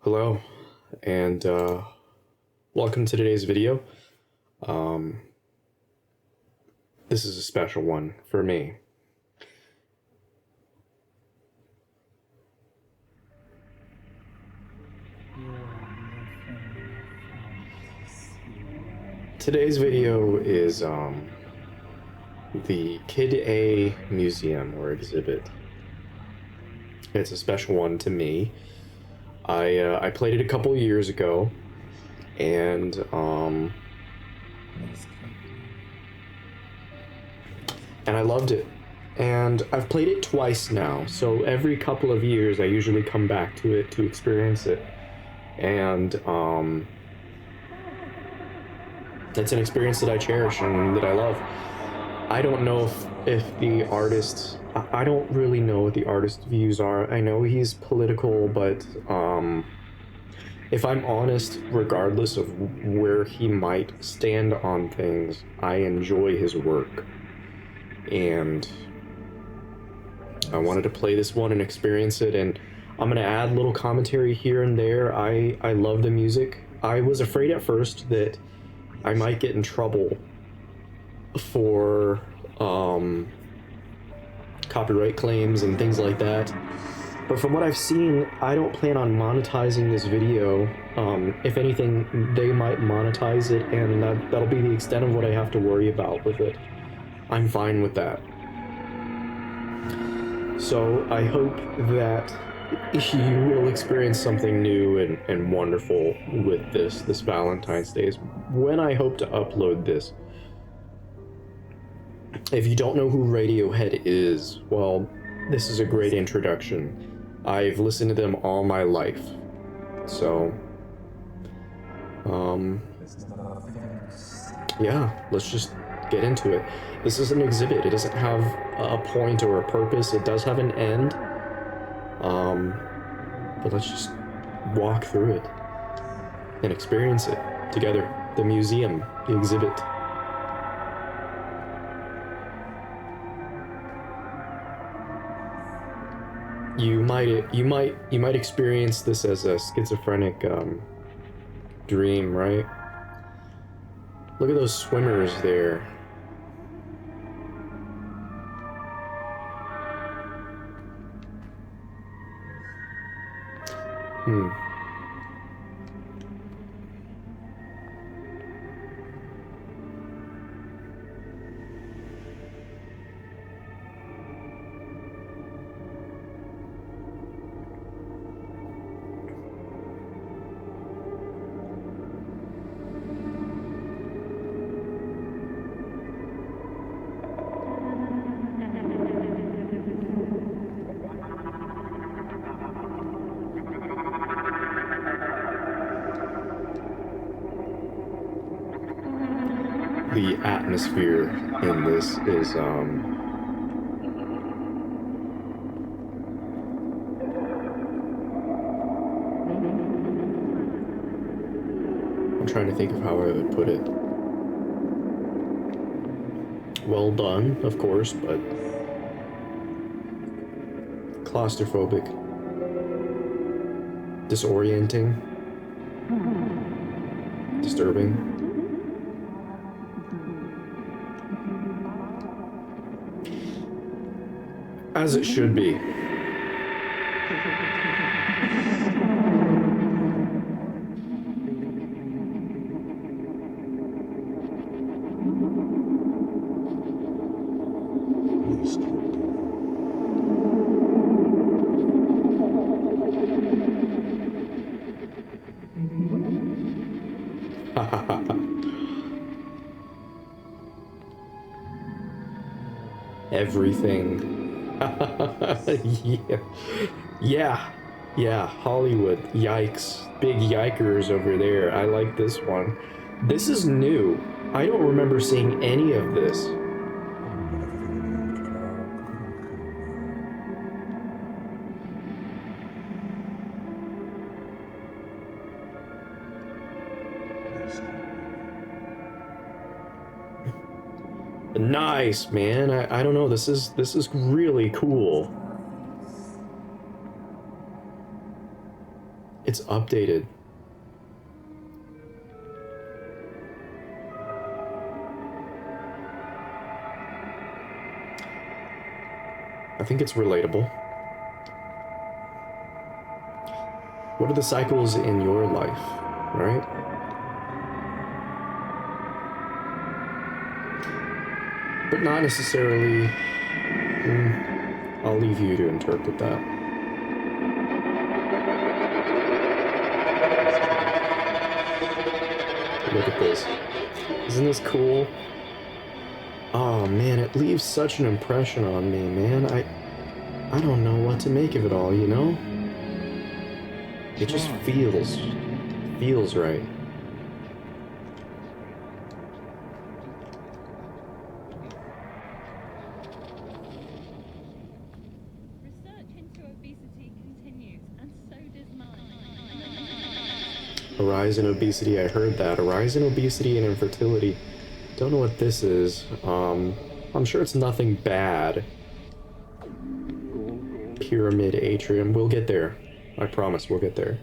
Hello, and welcome to today's video. This is a special one for me. Today's video is the Kid A museum or exhibit. It's a special one to me. I played it a couple years ago, and I loved it. And I've played it twice now, so every couple of years I usually come back to it to experience it. And it's an experience that I cherish and that I love. I don't know if the artist, I don't really know what the artist's views are. I know he's political, but if I'm honest, regardless of where he might stand on things, I enjoy his work. And I wanted to play this one and experience it, and I'm gonna add little commentary here and there. I love the music. I was afraid at first that I might get in trouble for copyright claims and things like that, but from what I've seen, I don't plan on monetizing this video. If anything, they might monetize it, and that'll be the extent of what I have to worry about with it. I'm fine with that. So I hope that you will experience something new and wonderful with this Valentine's Day, when I hope to upload this. If you don't know who Radiohead is, well, this is a great introduction. I've listened to them all my life. So, yeah, let's just get into it. This is an exhibit. It doesn't have a point or a purpose. It does have an end. But let's just walk through it and experience it together. The museum, the exhibit. You might experience this as a schizophrenic dream, right? Look at those swimmers there. The atmosphere in this is I'm trying to think of how I would put it. Well done, of course, but claustrophobic, disorienting, disturbing. As it should be. Everything. Yeah, Hollywood. Yikes. Big yikers over there. I like this one. This is new. I don't remember seeing any of this. Nice, man. I don't know. This is really cool. It's updated. I think it's relatable. What are the cycles in your life, right? But not necessarily... I'll leave you to interpret that. Look at this. Isn't this cool? Oh man, it leaves such an impression on me, man. I don't know what to make of it all, you know? It just feels right. Research into obesity continues, and so does mine. A rise in obesity, I heard that. A rise in obesity and infertility. Don't know what this is. I'm sure it's nothing bad. Pyramid atrium. We'll get there. I promise we'll get there.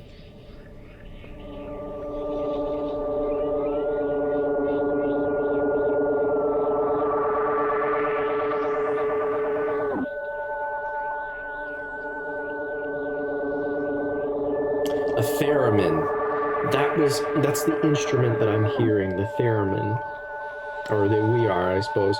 A theremin. That's the instrument that I'm hearing, the theremin. Or that we are, I suppose.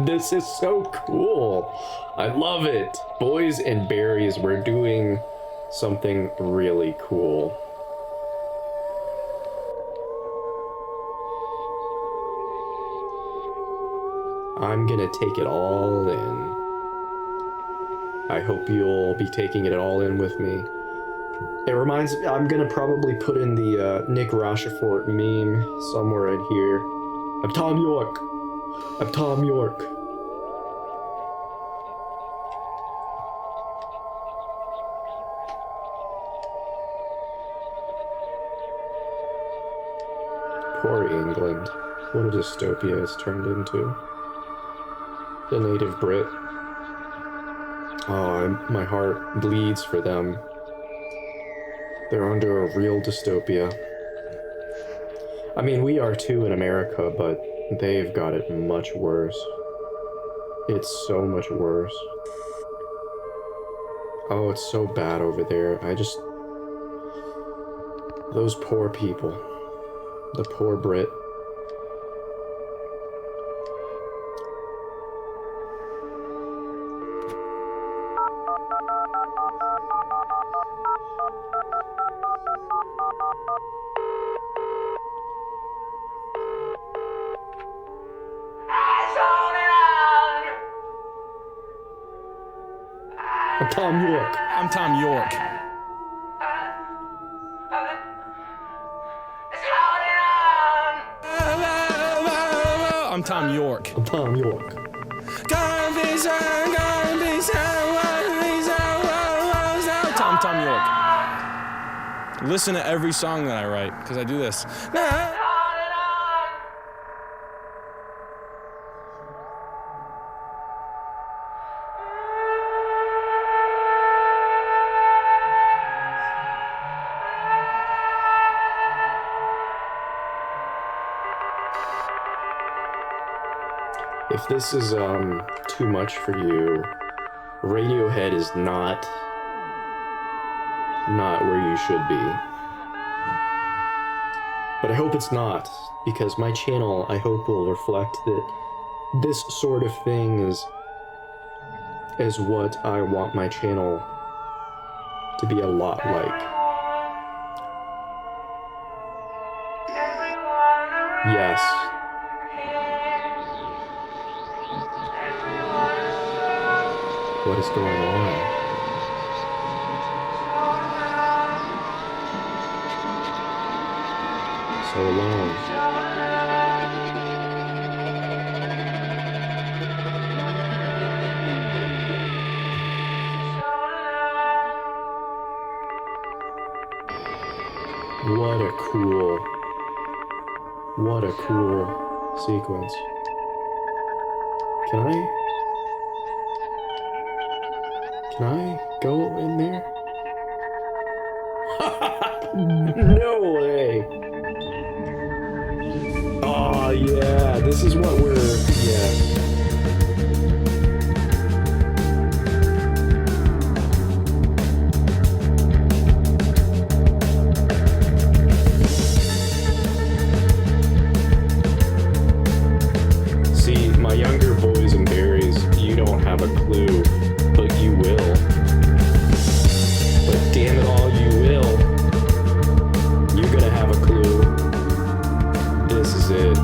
This is so cool. I love it. Boys and berries, we're doing something really cool. I'm gonna take it all in. I hope you'll be taking it all in with me. It reminds me, I'm gonna probably put in the Nick Rochefort meme somewhere in here. I'm Thom Yorke. I'm Thom Yorke. Poor England. What a dystopia it's turned into. The native Brit. Oh, my heart bleeds for them. They're under a real dystopia. I mean, we are too in America, but they've got it much worse. It's so much worse. Oh, it's so bad over there. Those poor people. The poor Brit. I'm Thom Yorke. I'm Thom Yorke. I'm Thom Yorke. I'm Thom Yorke. Thom Yorke. Listen to every song that I write, because I do this. If this is too much for you, Radiohead is not where you should be. But I hope it's not, because my channel, I hope, will reflect that this sort of thing is what I want my channel to be a lot like. Yes. What is going on? So long. What a cool What a cool sequence. Can I go in there? No way. Oh yeah, this is what we're, yes. See, my younger boys and berries, you don't have a clue, but you will. But damn it all, you will. You're gonna have a clue. This is it.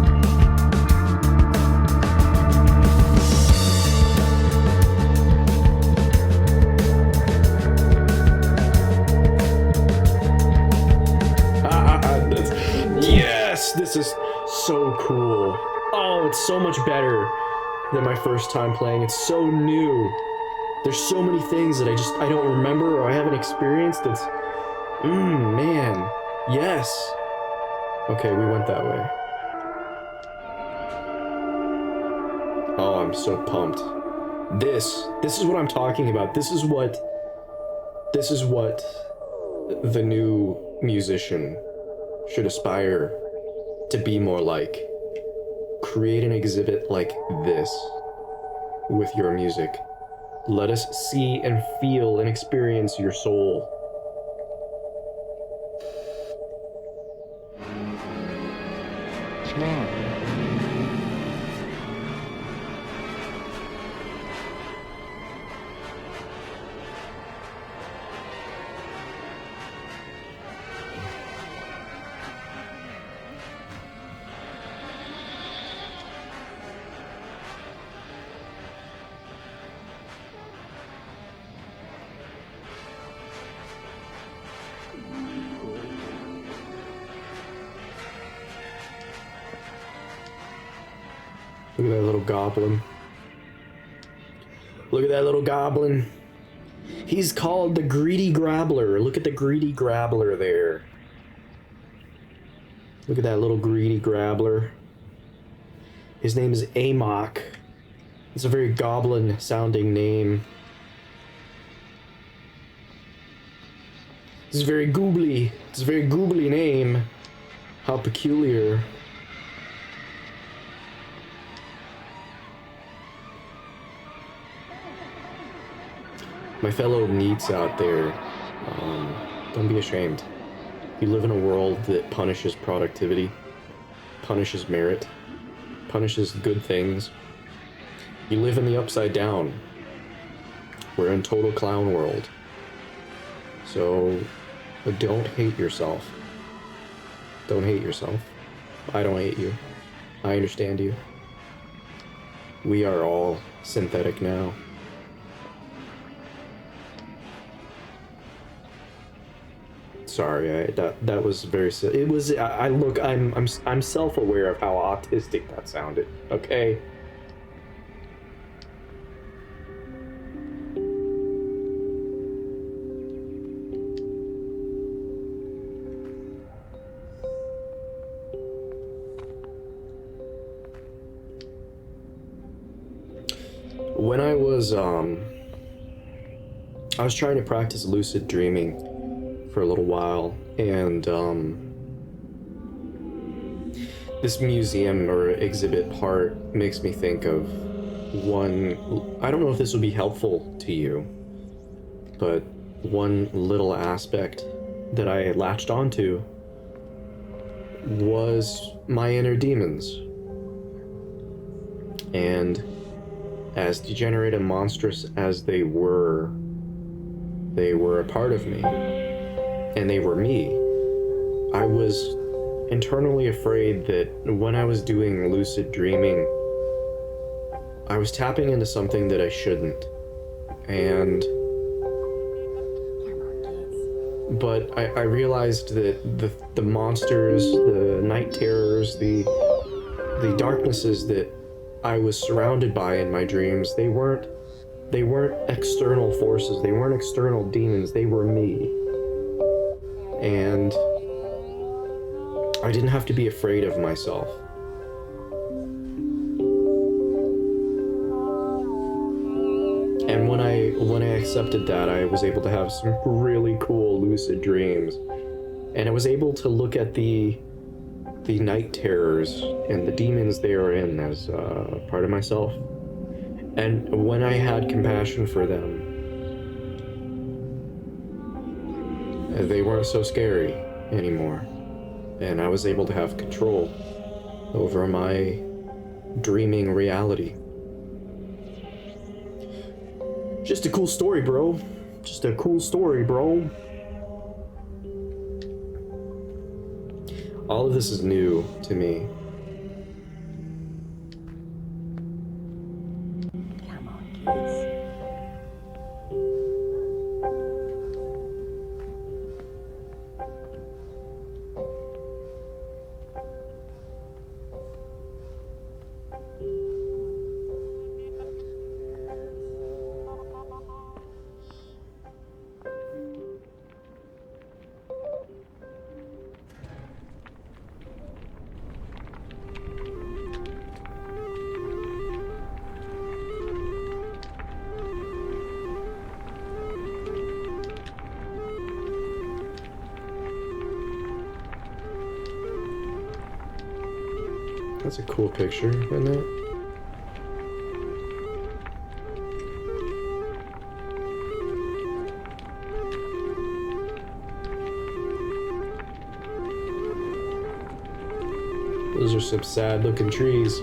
Yes, this is so cool. Oh, it's so much better than my first time playing. It's so new. There's so many things that I don't remember or I haven't experienced. It's, man, yes. Okay, we went that way. Oh, I'm so pumped. This is what I'm talking about. This is what the new musician should aspire to be more like. Create an exhibit like this with your music. Let us see and feel and experience your soul. Look at that little goblin. Look at that little goblin. He's called the Greedy Grabbler. Look at the Greedy Grabbler there. Look at that little Greedy Grabbler. His name is Amok. It's a very goblin sounding name. It's very googly. It's a very googly name. How peculiar. My fellow neats out there, don't be ashamed. You live in a world that punishes productivity, punishes merit, punishes good things. You live in the upside down. We're in total clown world. So don't hate yourself. Don't hate yourself. I don't hate you. I understand you. We are all synthetic now. Sorry, that was very silly. It was. I'm self-aware of how autistic that sounded. Okay. When I was trying to practice lucid dreaming for a little while, and this museum or exhibit part makes me think of one. I don't know if this would be helpful to you, but one little aspect that I latched onto was my inner demons. And as degenerate and monstrous as they were a part of me. And they were me. I was internally afraid that when I was doing lucid dreaming, I was tapping into something that I shouldn't. But I realized that the monsters, the night terrors, the darknesses that I was surrounded by in my dreams, they weren't external forces, they weren't external demons, they were me. And I didn't have to be afraid of myself. And when I accepted that, I was able to have some really cool lucid dreams. And I was able to look at the night terrors and the demons they are in as part of myself. And when I had compassion for them, they weren't so scary anymore. And I was able to have control over my dreaming reality. Just a cool story, bro. Just a cool story, bro. All of this is new to me. Come on, kids. That's a cool picture, isn't it? Those are some sad looking trees.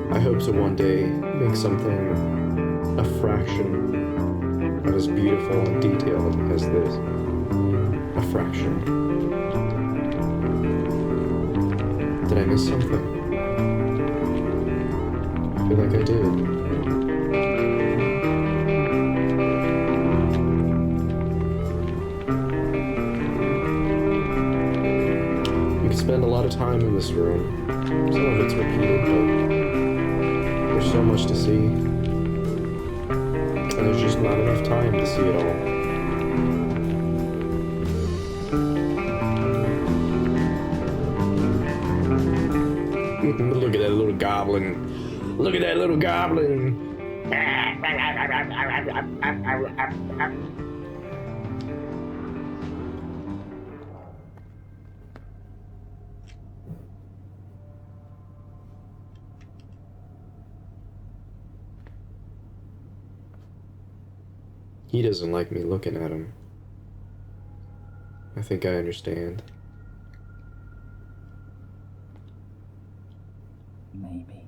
I hope to one day make something a fraction of as beautiful and detailed as this. A fraction. Did I miss something? I feel like I did. You could spend a lot of time in this room. Some of it's repeated, but there's so much to see, and there's just not enough time to see it all. Look at that little goblin. Look at that little goblin. He doesn't like me looking at him. I think I understand. Maybe.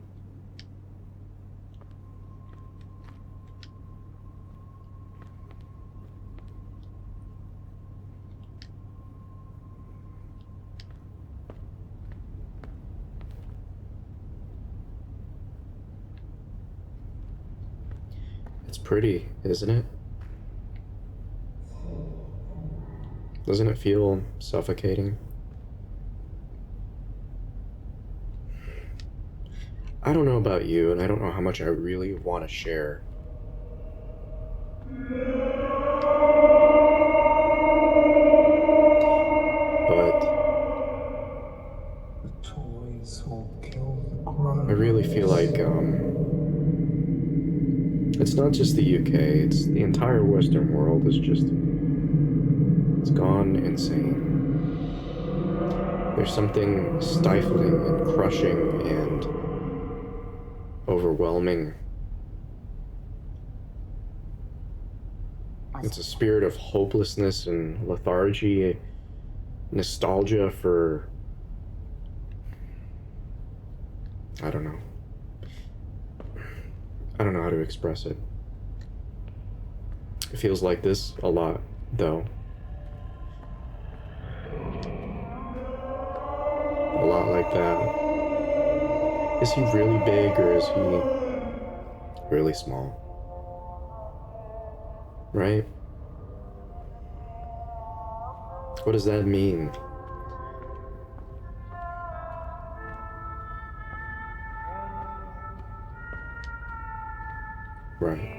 It's pretty, isn't it? Doesn't it feel suffocating? I don't know about you, and I don't know how much I really want to share. But I really feel like it's not just the UK, it's the entire Western world is just, it's gone insane. There's something stifling and crushing and overwhelming It's a spirit of hopelessness and lethargy, nostalgia for... I don't know. I don't know how to express it. It feels like this a lot, though. A lot like that. Is he really big or is he really small? Right? What does that mean? Right.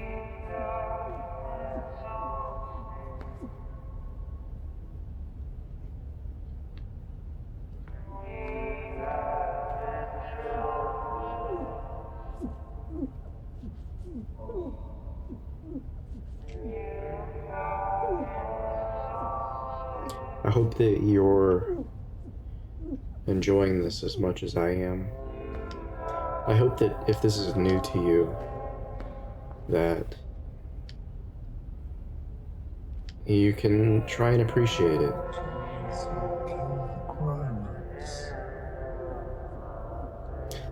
I hope that you're enjoying this as much as I am. I hope that if this is new to you, that you can try and appreciate it.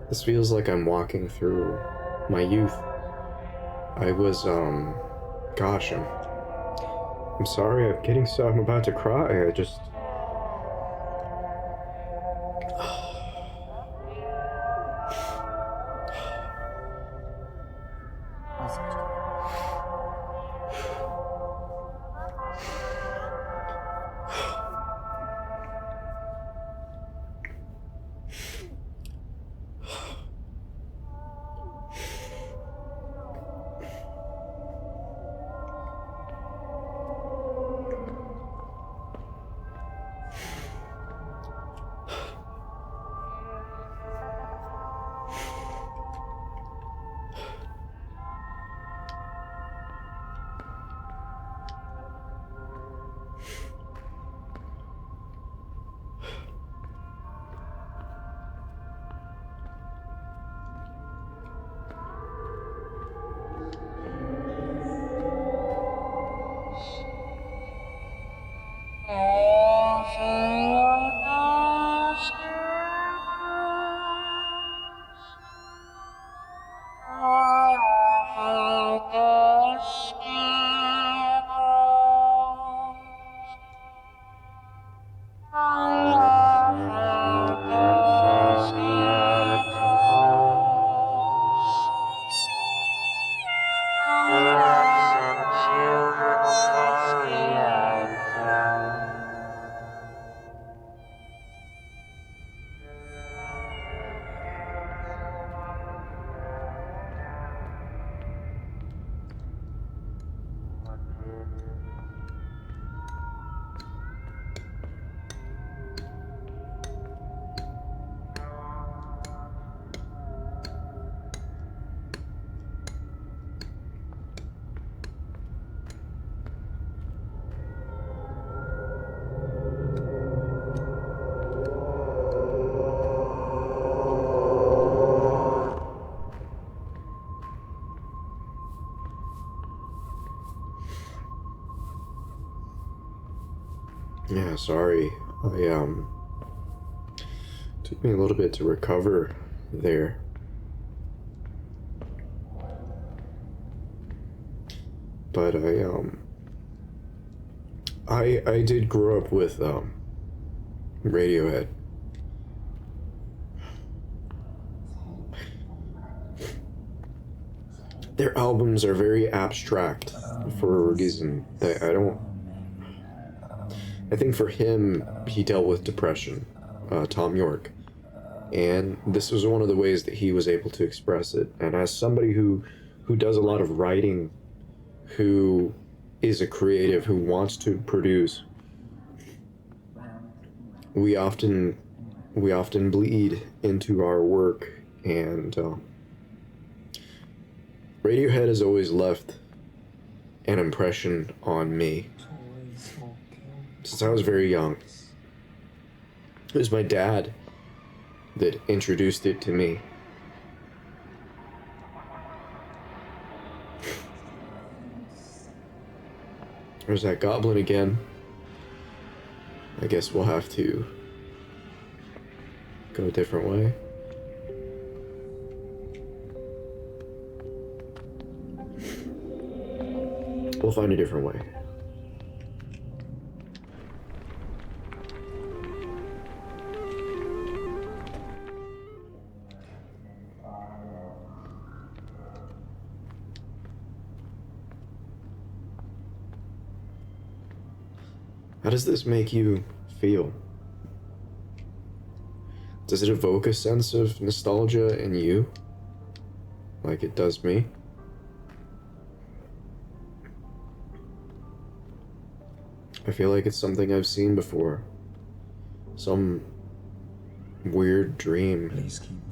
This feels like I'm walking through my youth. I was, gosh, I'm sorry, I'm about to cry. I just... Yeah, sorry. Took me a little bit to recover there. But I did grow up with, Radiohead. Their albums are very abstract for a reason that I think for him, he dealt with depression, Thom Yorke. And this was one of the ways that he was able to express it. And as somebody who does a lot of writing, who is a creative, who wants to produce, we often bleed into our work. And Radiohead has always left an impression on me since I was very young. It was my dad that introduced it to me. There's that goblin again. I guess we'll have to go a different way. We'll find a different way. How does this make you feel? Does it evoke a sense of nostalgia in you? Like it does me? I feel like it's something I've seen before. Some weird dream. Please keep moving.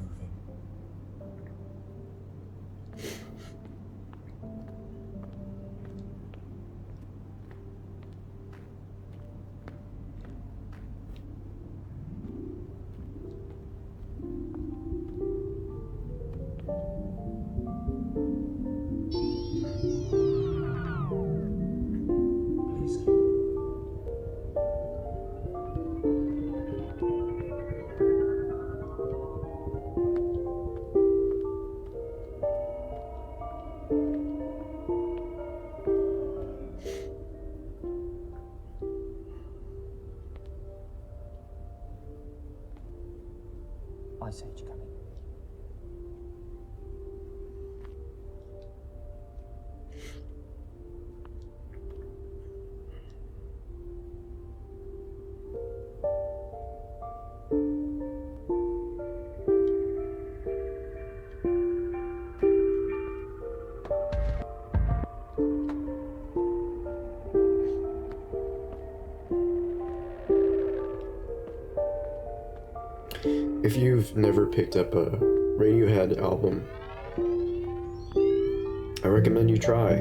Ice Age coming. If you've never picked up a Radiohead album, I recommend you try.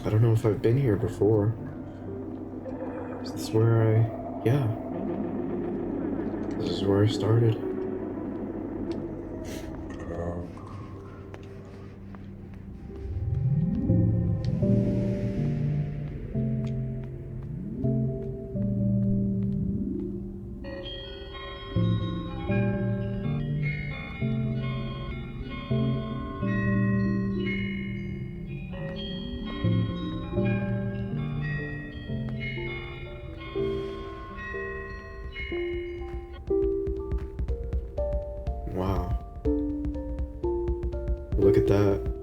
I don't know if I've been here before. Is this where yeah. This is where I started. Wow. Look at that.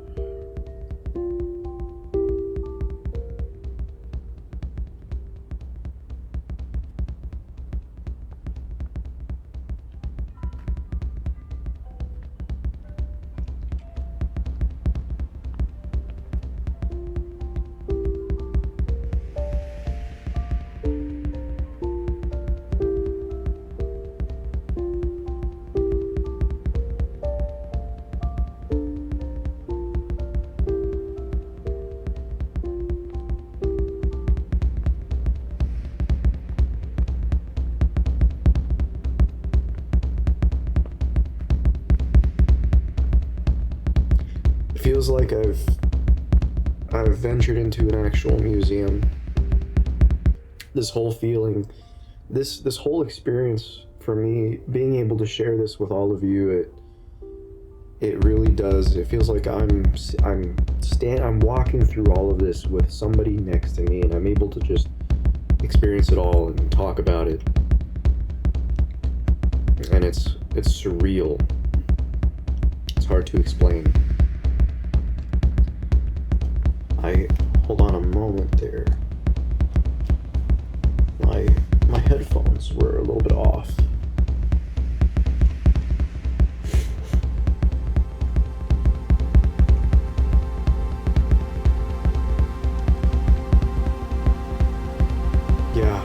Feels like I've ventured into an actual museum. This whole feeling, this whole experience for me, being able to share this with all of you, it really does. It feels like I'm walking through all of this with somebody next to me, and I'm able to just experience it all and talk about it. And it's surreal. It's hard to explain. Hold on a moment there. My headphones were a little bit off. Yeah.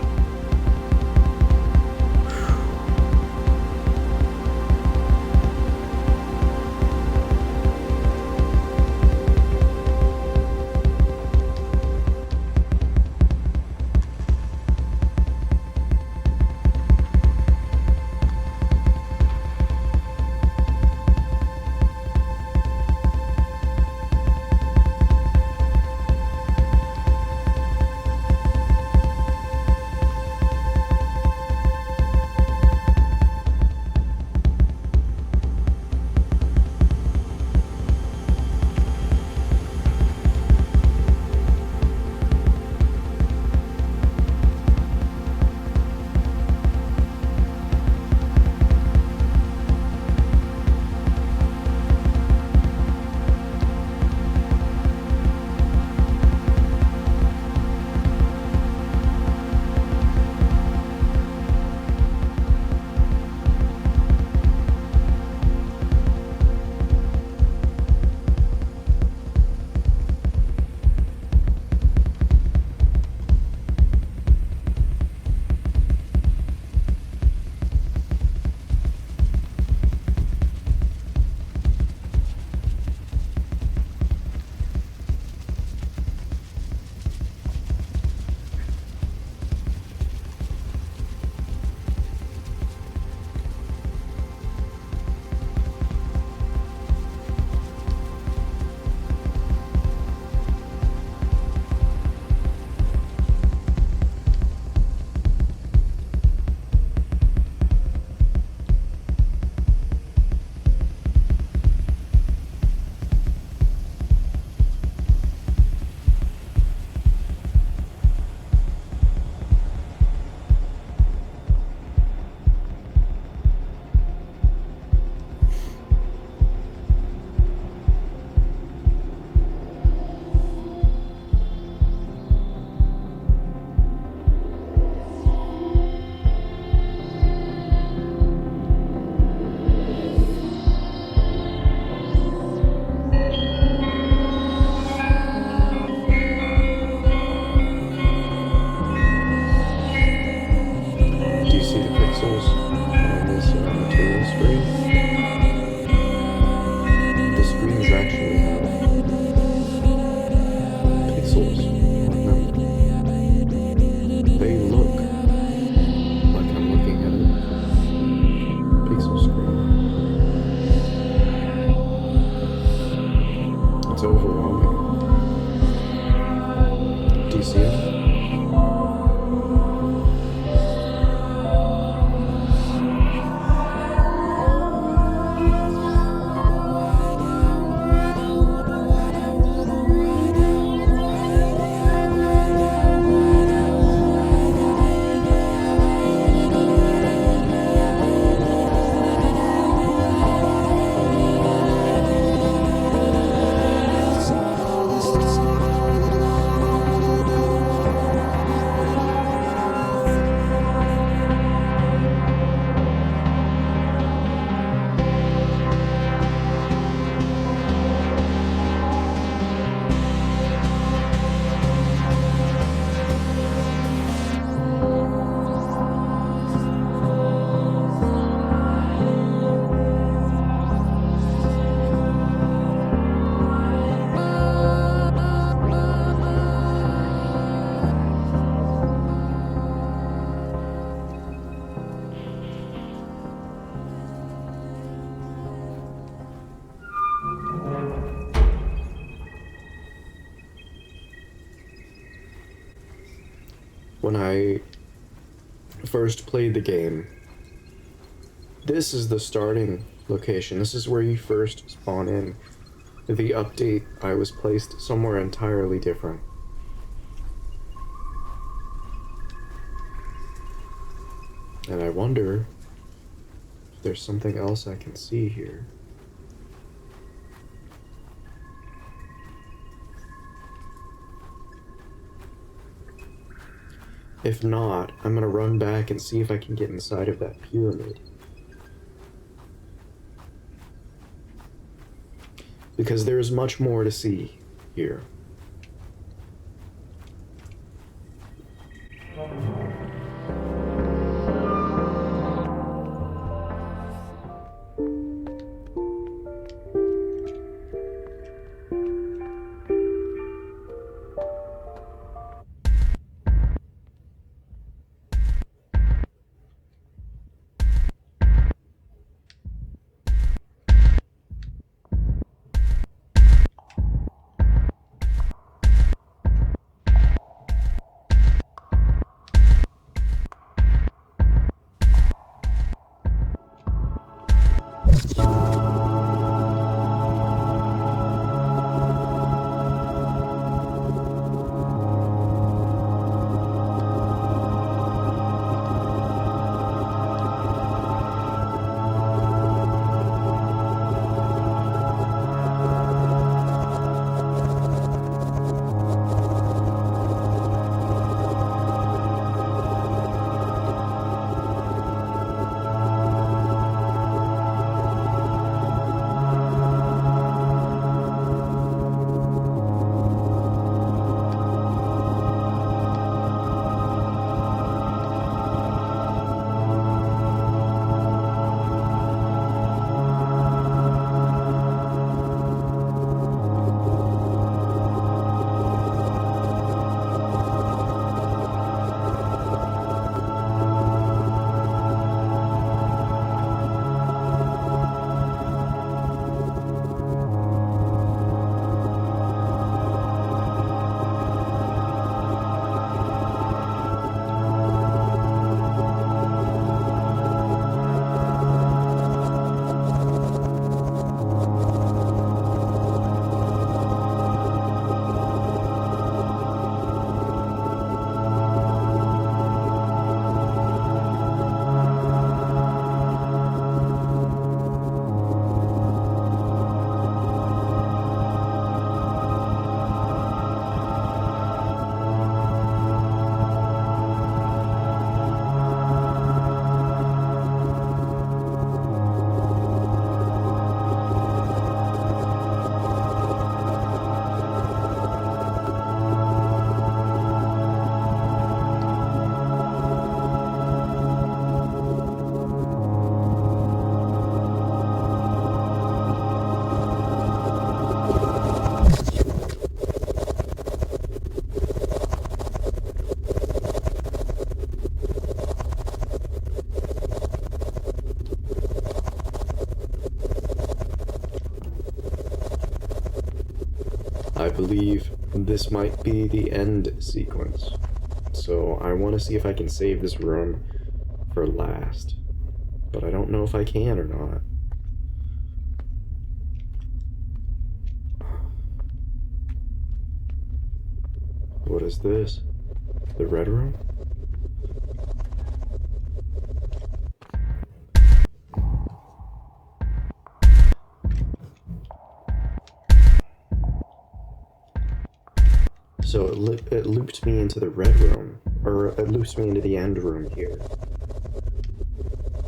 overwhelming. Do you see it? When I first played the game, this is the starting location. This is where you first spawn in. The update, I was placed somewhere entirely different. And I wonder if there's something else I can see here. If not, I'm gonna run back and see if I can get inside of that pyramid. Because there's much more to see here. I believe this might be the end sequence. So I want to see if I can save this room for last. But I don't know if I can or not. What is this? The red room? So it looped me into the red room, or it loops me into the end room here.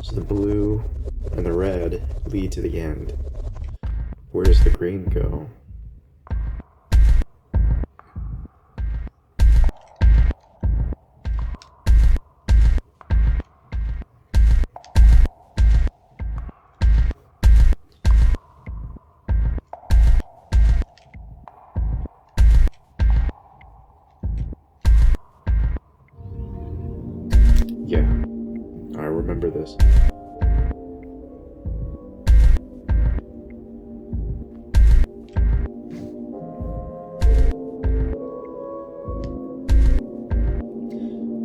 So the blue and the red lead to the end. Where does the green go? Yeah, I remember this.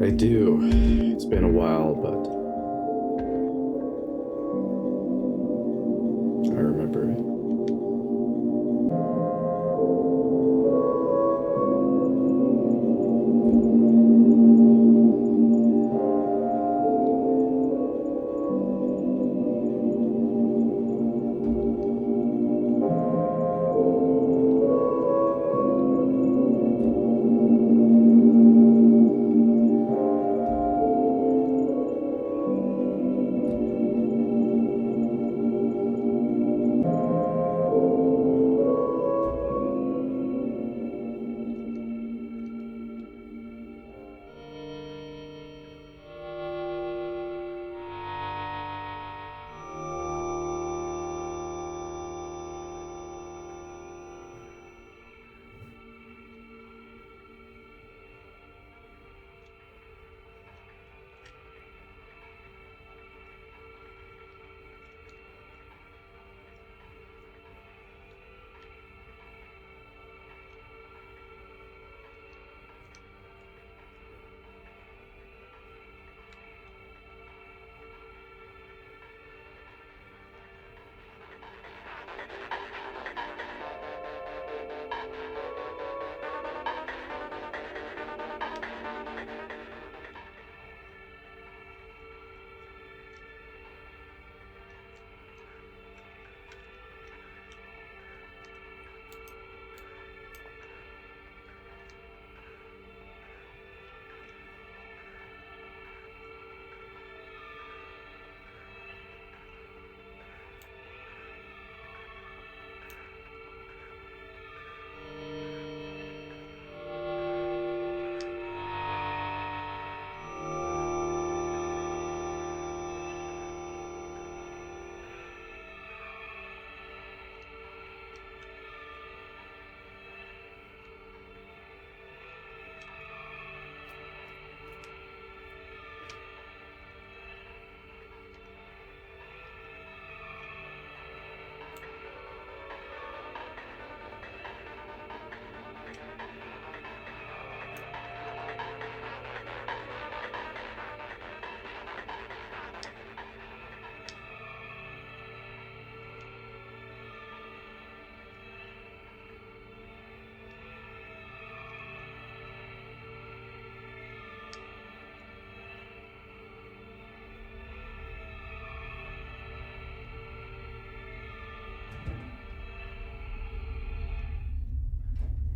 I do. It's been a while, but I remember it.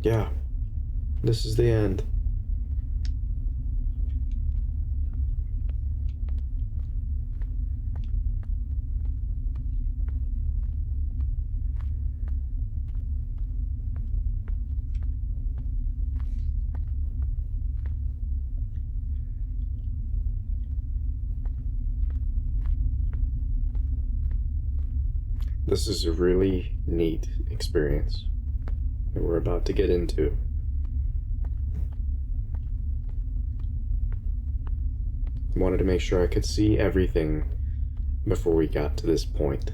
Yeah, this is the end. This is a really neat experience that we're about to get into. I wanted to make sure I could see everything before we got to this point.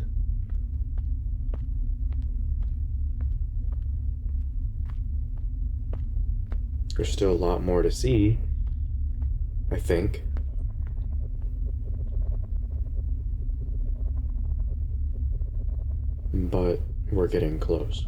There's still a lot more to see, I think. But we're getting close.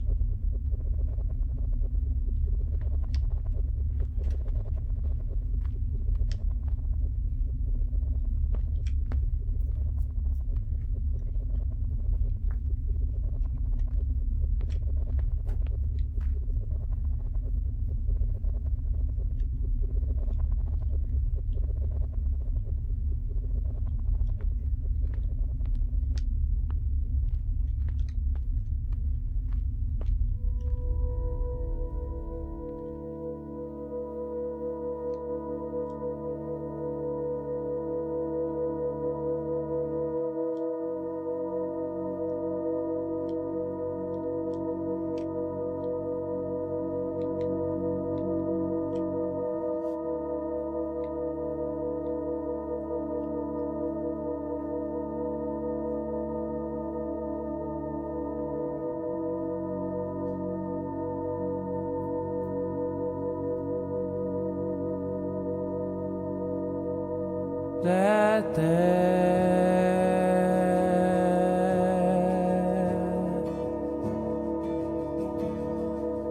That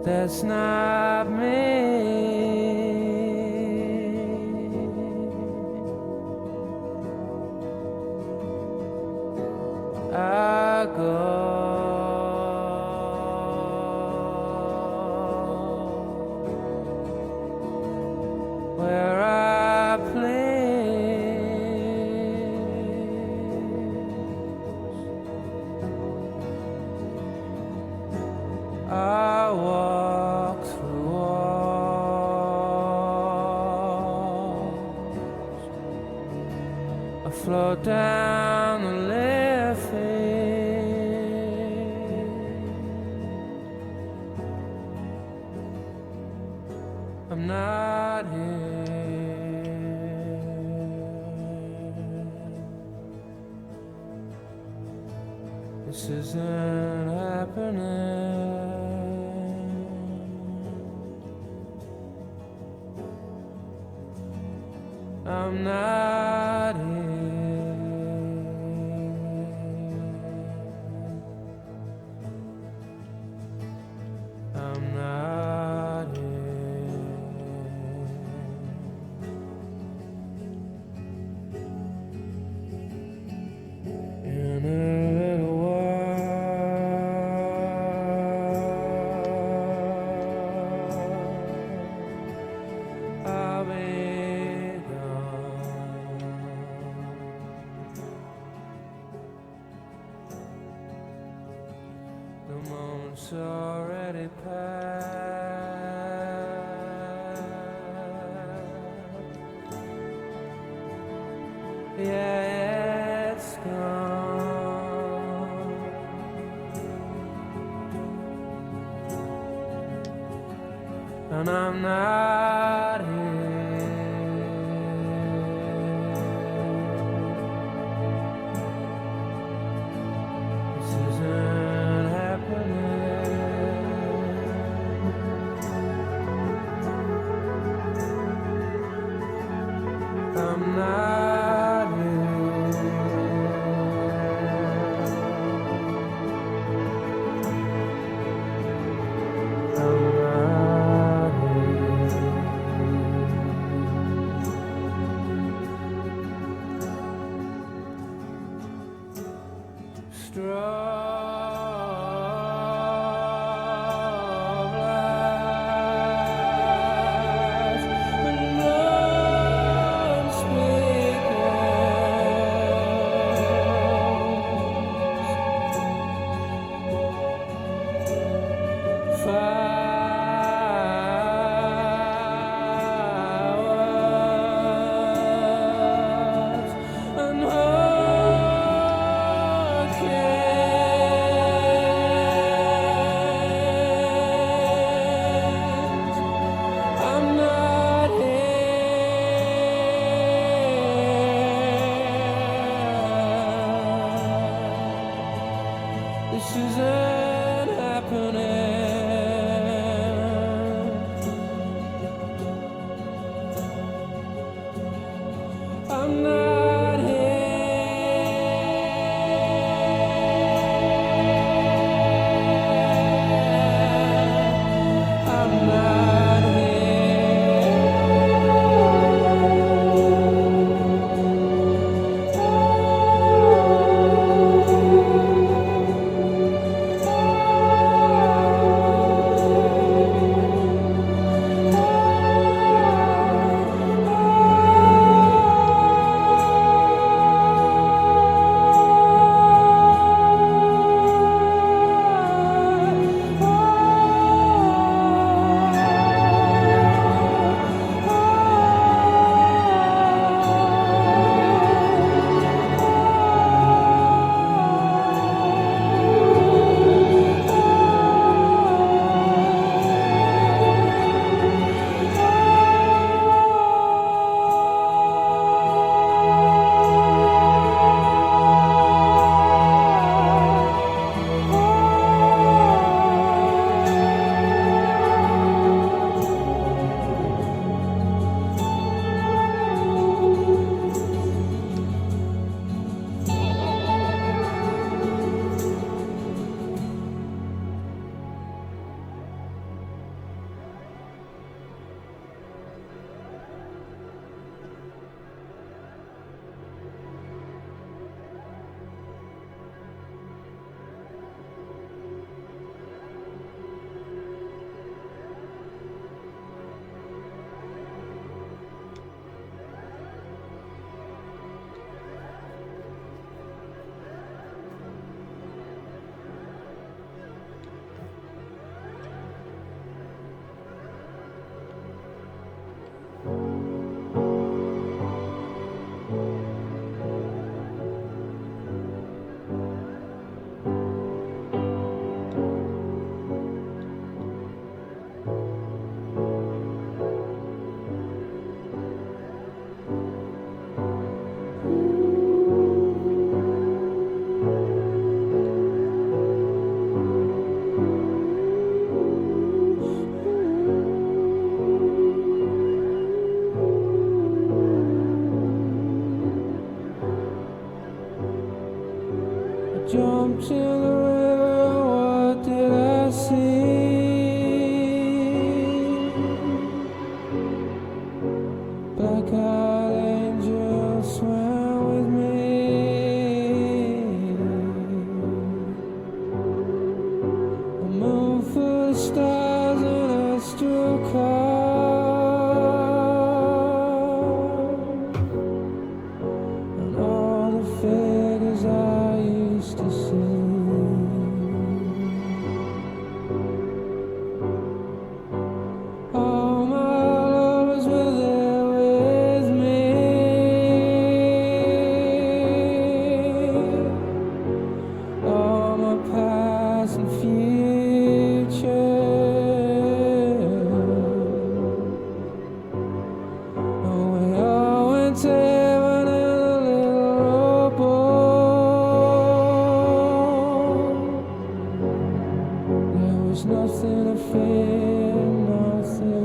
that's not me. I go where I please. I walk through walls. I float down the left I'm not here. This isn't happening. I'm not here. I'm not here. In a little while, I'll be gone. The moment's already passed. Yeah, it's gone. And I'm not here. This isn't happening. I'm not here. I'm not here. I'm not here. I'm not jumped in the river, what did I see? Black-eyed angels swam with me. A moon full of stars and astral cars, and all the figures I used to see. All my lovers were there with me. All my past and future. Oh, we all went to heaven in a little rowboat. There was nothing to fear, nothing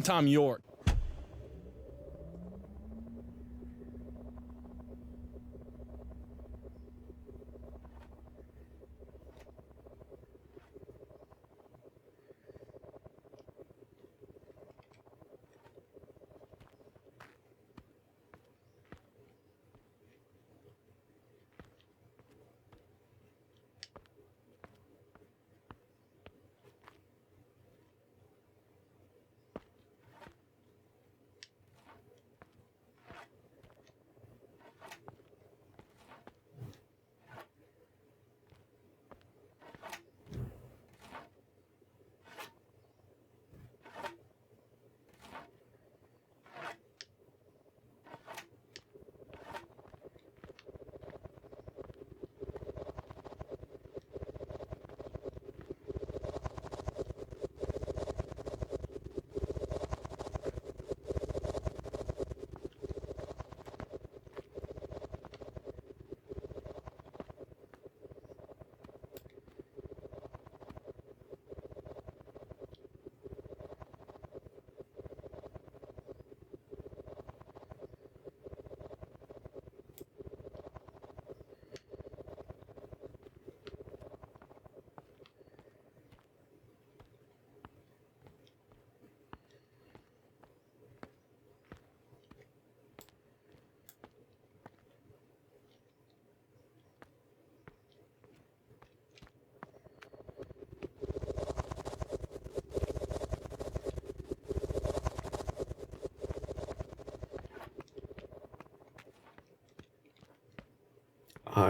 Thom Yorke.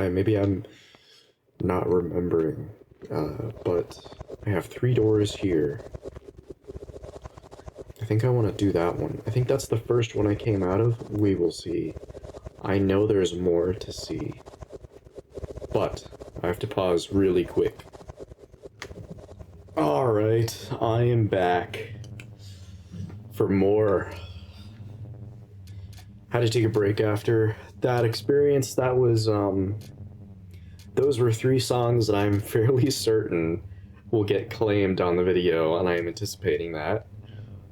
Maybe I'm not remembering, but I have 3 doors here. I think I want to do that one. I think that's the first one I came out of. We will see. I know there's more to see, but I have to pause really quick. Alright, I am back for more. Had to take a break after that experience. That was, those were 3 songs that I'm fairly certain will get claimed on the video, and I am anticipating that.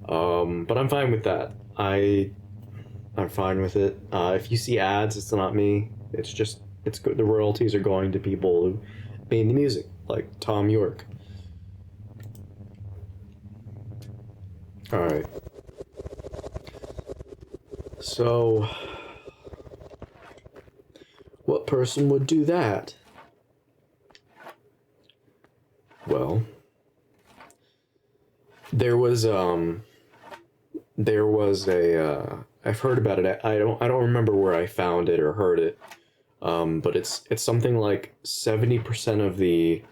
But I'm fine with that. I'm fine with it. If you see ads, it's not me. It's just, it's good. The royalties are going to people who made the music, like Thom Yorke. Alright. So, what person would do that? Well, there was a, I've heard about it. I don't remember where I found it or heard it. But it's something like 70% of the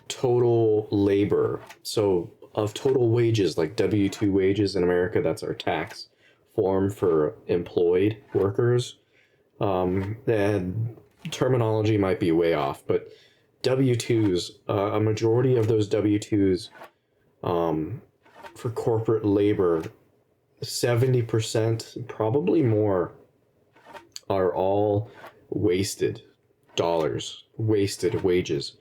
total labor. So of total wages, like W-2 wages in America, that's our tax form for employed workers. And terminology might be way off, but W-2s, a majority of those W-2s, for corporate labor, 70%, probably more, are all wasted dollars, wasted wages.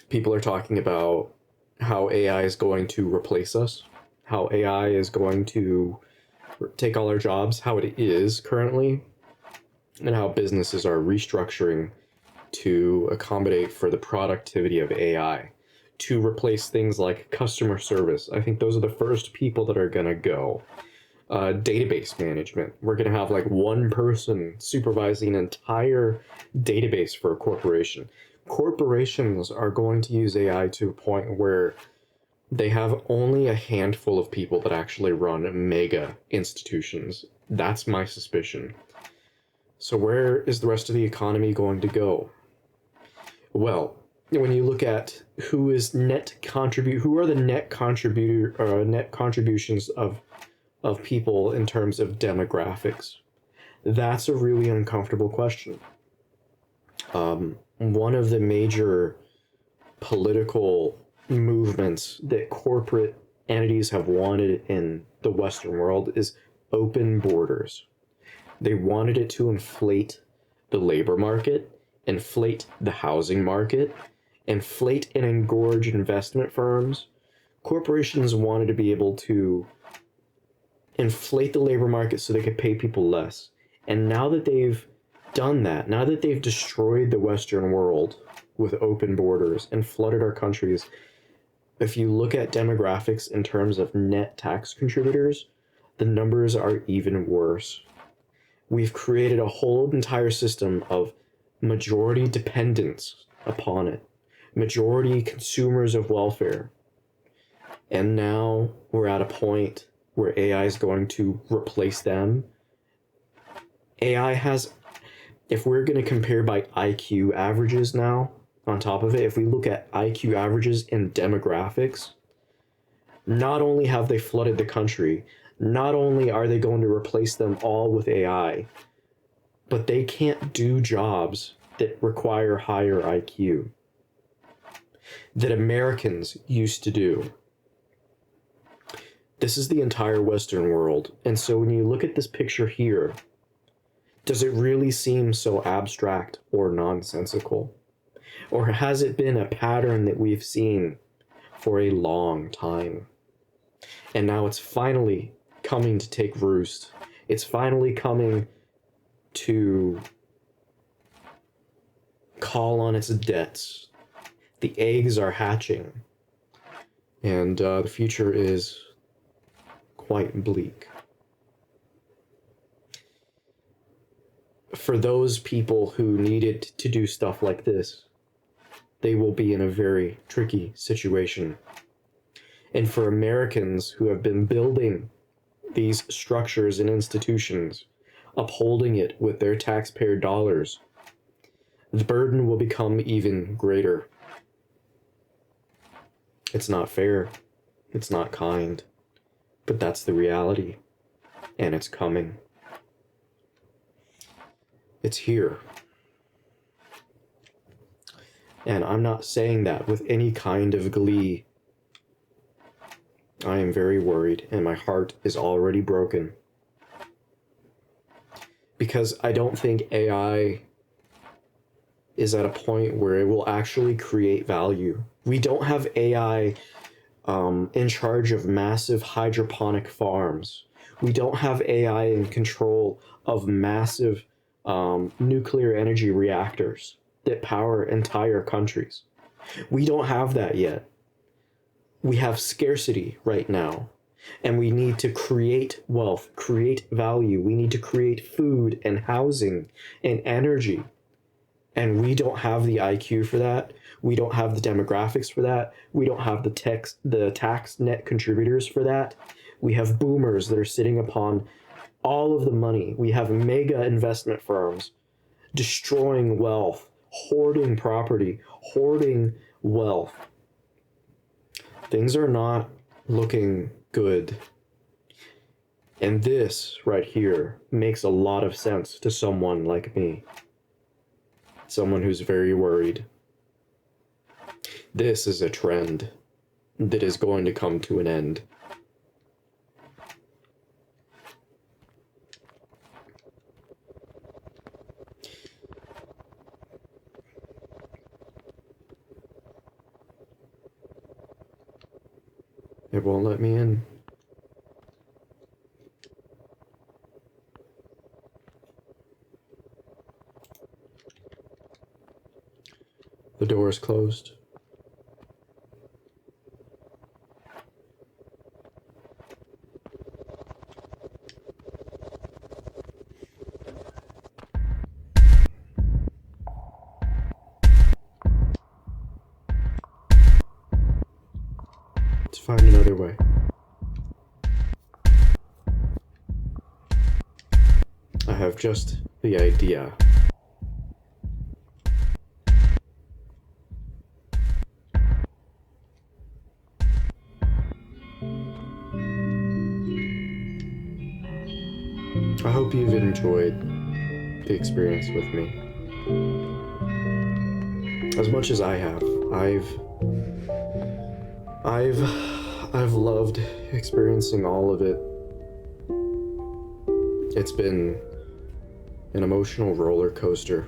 People are talking about how AI is going to replace us, how AI is going to take all our jobs, how it is currently, and how businesses are restructuring to accommodate for the productivity of AI, to replace things like customer service. I think those are the first people that are gonna go. Database management. We're gonna have like one person supervising an entire database for a corporation. Corporations are going to use AI to a point where they have only a handful of people that actually run mega institutions. That's my suspicion. So where is the rest of the economy going to go? Well, when you look at who are the net contributions of people in terms of demographics, that's a really uncomfortable question. One of the major political movements that corporate entities have wanted in the Western world is open borders. They wanted it to inflate the labor market, inflate the housing market, inflate and engorge investment firms, Corporations wanted to be able to inflate the labor market so they could pay people less. And now that they've done that, now that they've destroyed the Western world with open borders and flooded our countries, if you look at demographics in terms of net tax contributors, the numbers are even worse. We've created a whole entire system of majority dependence upon it, majority consumers of welfare. And now we're at a point where AI is going to replace them. AI has, if we're going to compare by IQ averages now, on top of it, if we look at IQ averages and demographics, not only have they flooded the country, not only are they going to replace them all with AI, but they can't do jobs that require higher IQ that Americans used to do. This is the entire Western world. And so when you look at this picture here, does it really seem so abstract or nonsensical? Or has it been a pattern that we've seen for a long time? And now it's finally coming to take roost. It's finally coming to call on its debts. The eggs are hatching. And the future is quite bleak. For those people who needed to do stuff like this, they will be in a very tricky situation. And for Americans who have been building these structures and institutions, upholding it with their taxpayer dollars, the burden will become even greater. It's not fair. It's not kind. But that's the reality. And it's coming. It's here. And I'm not saying that with any kind of glee. I am very worried, and my heart is already broken. Because I don't think AI is at a point where it will actually create value. We don't have AI in charge of massive hydroponic farms. We don't have AI in control of massive nuclear energy reactors that power entire countries. We don't have that yet. We have scarcity right now, and we need to create wealth, create value. We need to create food and housing and energy. And we don't have the IQ for that. We don't have the demographics for that. We don't have the tax net contributors for that. We have boomers that are sitting upon all of the money. We have mega investment firms destroying wealth, hoarding property, hoarding wealth. Things are not looking good. And this right here makes a lot of sense to someone like me. Someone who's very worried. This is a trend that is going to come to an end. It won't let me in. The door is closed. Let's find another way. I have just the idea. I hope you've enjoyed the experience with me. As much as I have. I've loved experiencing all of it. It's been an emotional roller coaster.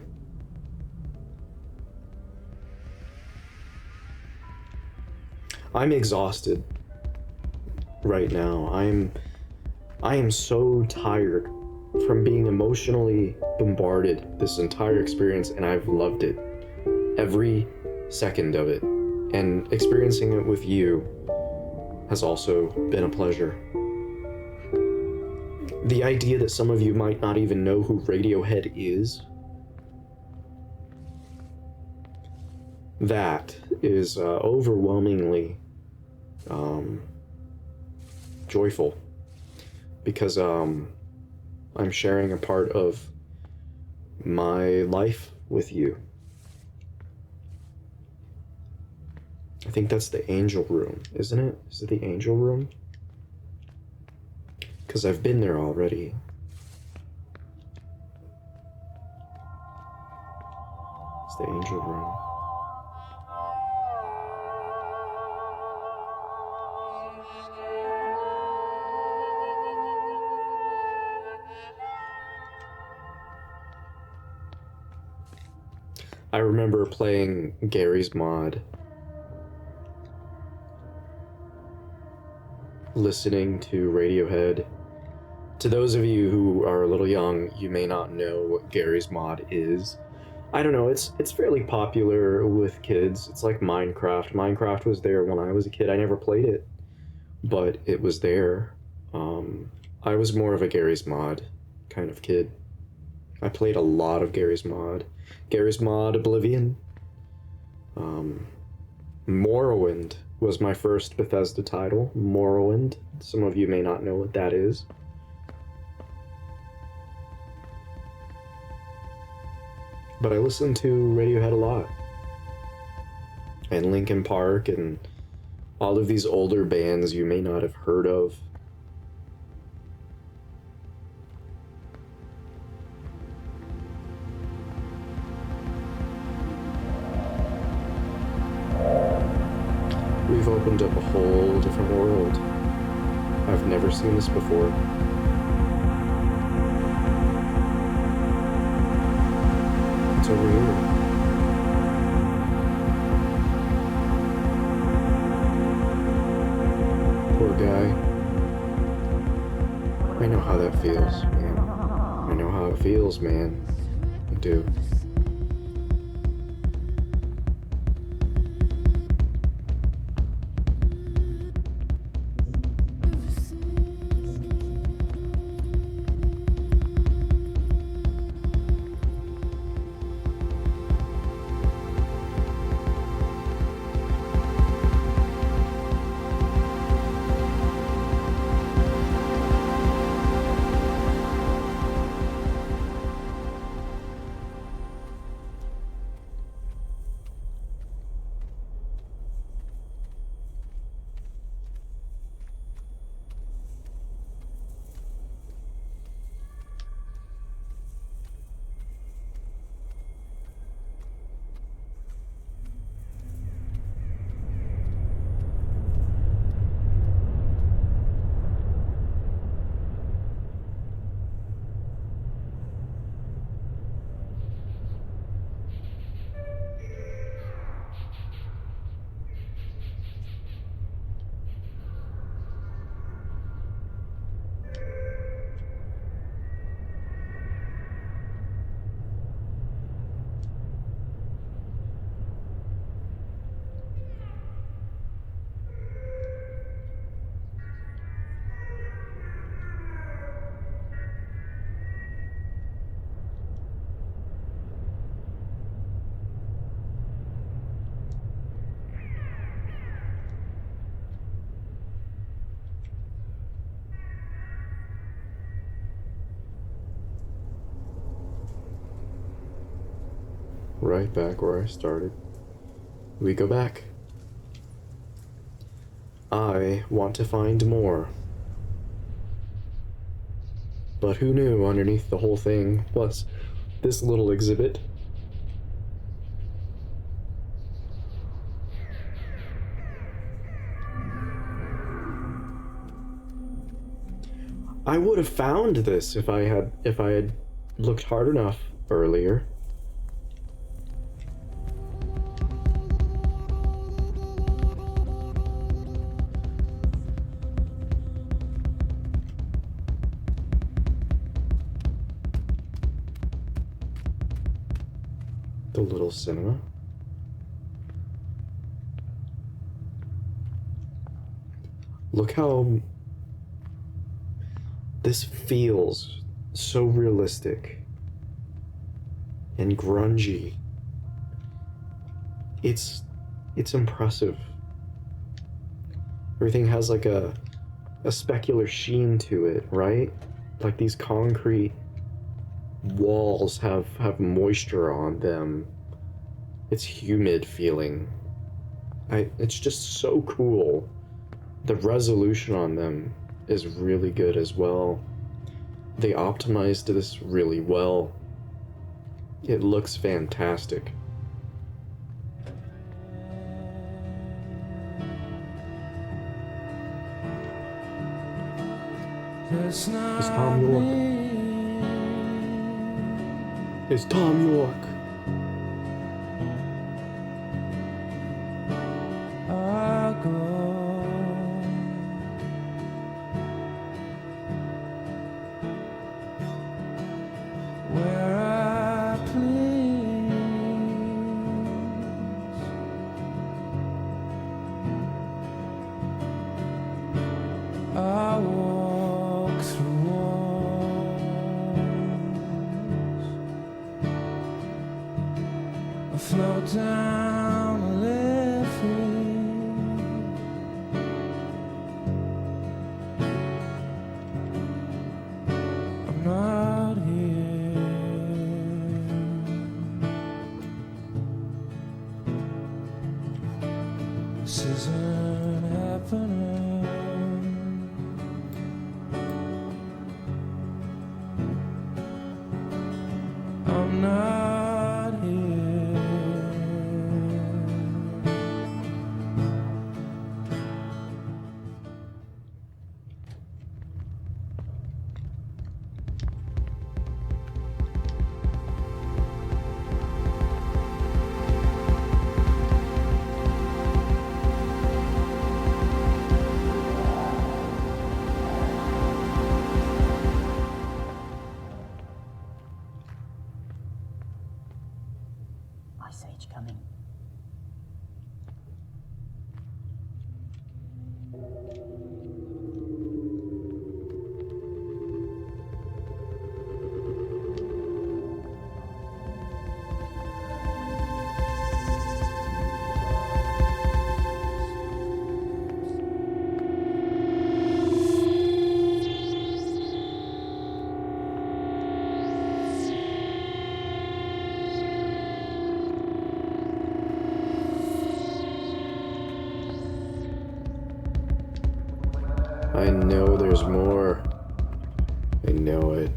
I'm exhausted. right now. I am so tired from being emotionally bombarded this entire experience, and I've loved it. Every second of it. And experiencing it with you has also been a pleasure. The idea that some of you might not even know who Radiohead is, that is overwhelmingly joyful, because I'm sharing a part of my life with you. I think that's the angel room, isn't it? Is it the angel room? Because I've been there already. It's the angel room. I remember playing Gary's mod, listening to Radiohead. To those of you who are a little young, you may not know what Gary's mod is. I don't know, it's fairly popular with kids. It's like Minecraft. Minecraft was there when I was a kid. I never played it, but it was there. I was more of a Gary's mod kind of kid. I played a lot of Gary's mod. Gary's mod Oblivion. Morrowind was my first Bethesda title. Morrowind. Some of you may not know what that is. But I listened to Radiohead a lot. And Linkin Park and all of these older bands you may not have heard of. We've opened up a whole different world. I've never seen this before. It's over here. Poor guy. I know how that feels, man. I know how it feels, man. I do. Right back where I started. We go back. I want to find more. But who knew underneath the whole thing was this little exhibit? I would have found this if I had looked hard enough earlier. The little cinema. Look how this feels so realistic and grungy. It's impressive. Everything has like a specular sheen to it, right? Like these concrete walls have moisture on them. It's humid feeling. It's just so cool. The resolution on them is really good as well. They optimized this really well. It looks fantastic. It's Thom Yorke. It's Thom Yorke. I go where I please. I walk through walls. I float down a levee. I'm not here. This isn't happening. I'm not here. Ice Age coming. I know there's more. I know it.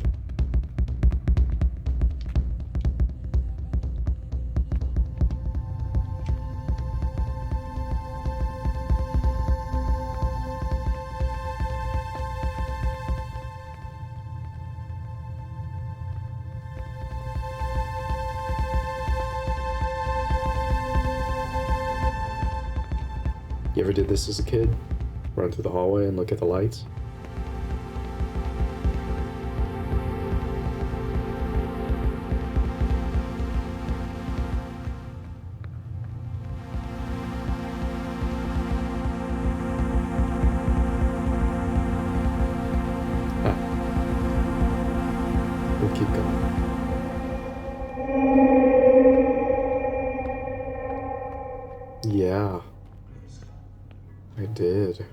You ever did this as a kid? Run through the hallway and look at the lights? We'll keep going. Yeah, I did.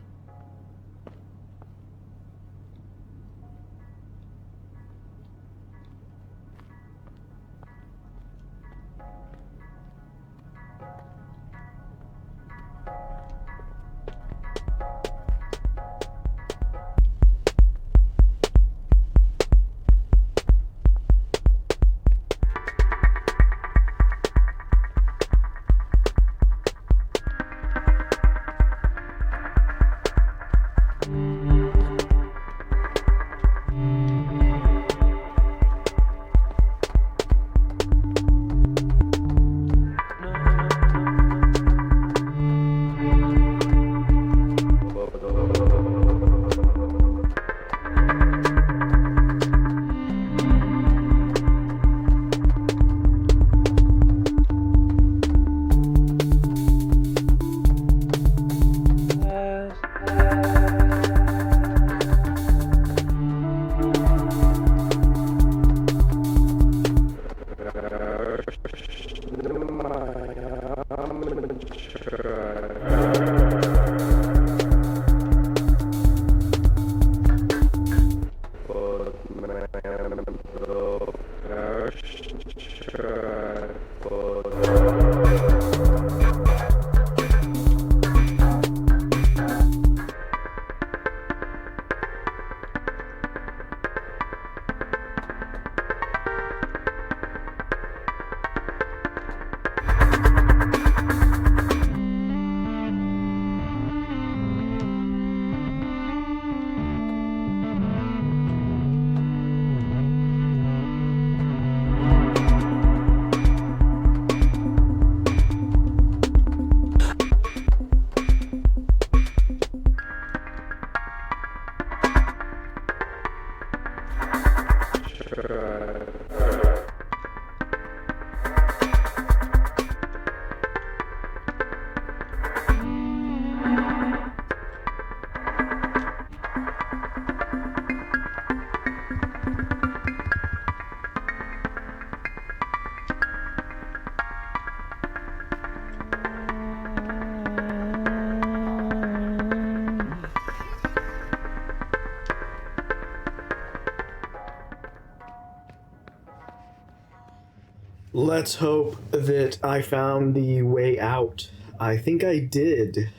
Let's hope that I found the way out. I think I did.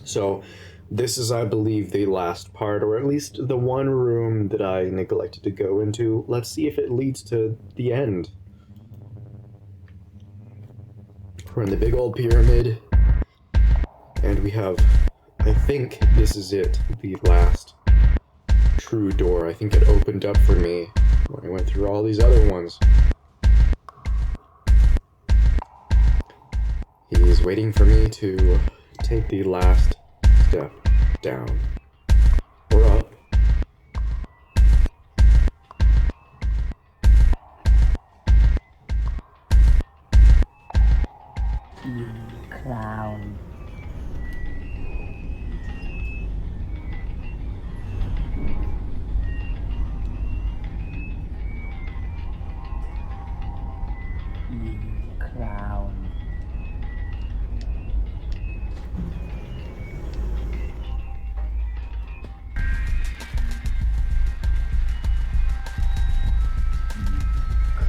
So this is, I believe, the last part, or at least the one room that I neglected to go into. Let's see if it leads to the end. We're in the big old pyramid, and we have, I think this is it, the last true door. I think it opened up for me when I went through all these other ones. He's waiting for me to take the last step down or up. You clown. You clown.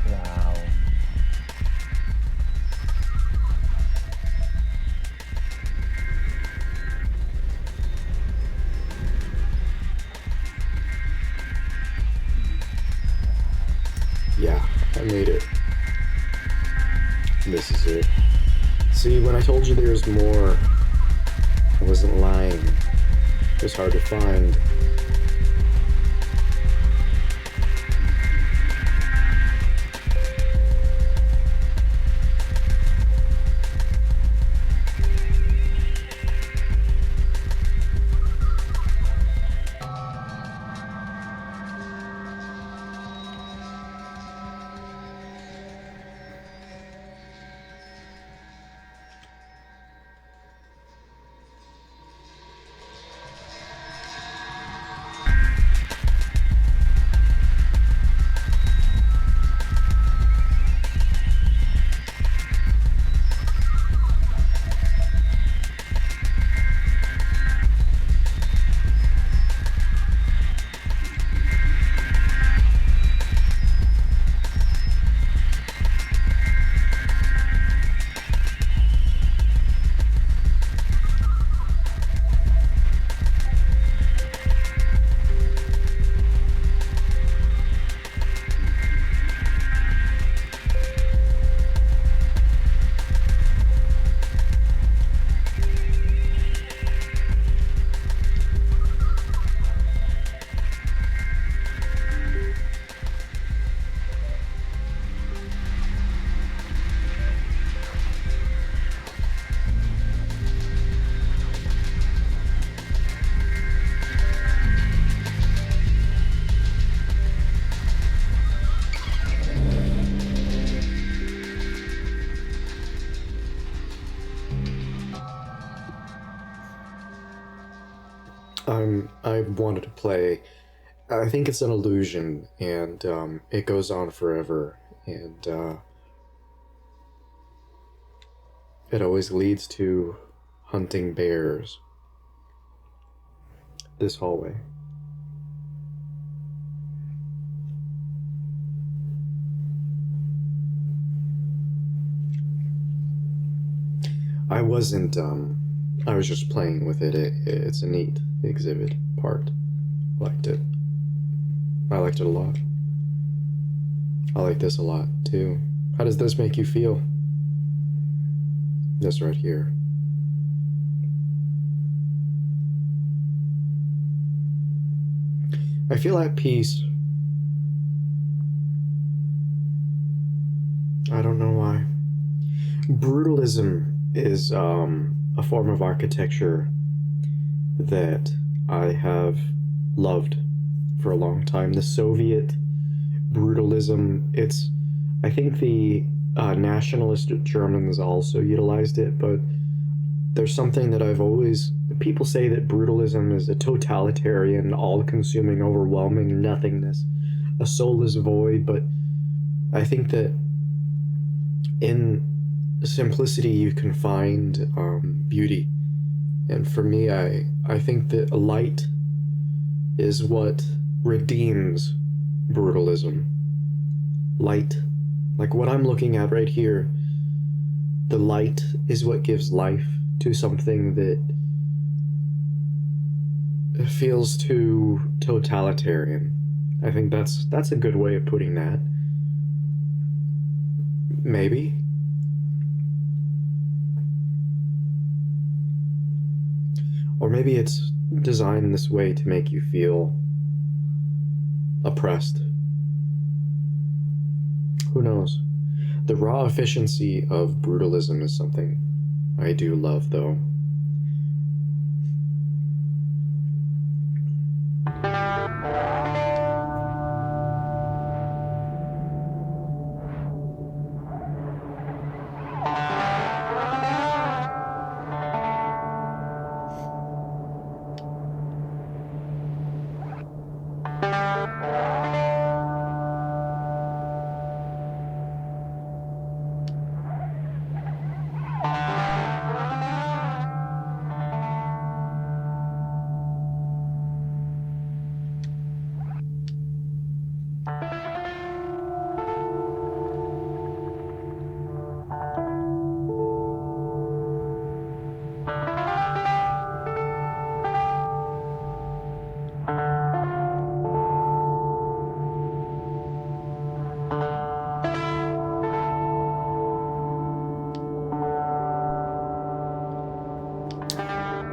Clown. Yeah, I made it. This is it. See, when I told you there's more, I wasn't lying. It was hard to find. I wanted to play. I think it's an illusion, and it goes on forever, and it always leads to hunting bears. This hallway. I wasn't, I was just playing with it. It's a neat exhibit part. Liked it. I liked it a lot. I like this a lot, too. How does this make you feel? This right here. I feel at peace. I don't know why. Brutalism is a form of architecture that I have loved for a long time. The Soviet brutalism, I think the nationalist Germans also utilized it, but there's something that people say that brutalism is a totalitarian, all-consuming, overwhelming nothingness, a soulless void, but I think that in simplicity you can find beauty. And for me, I think that light is what redeems brutalism. Light, like what I'm looking at right here, the light is what gives life to something that feels too totalitarian. I think that's a good way of putting that. Maybe. Or maybe it's designed this way to make you feel oppressed. Who knows? The raw efficiency of brutalism is something I do love, though.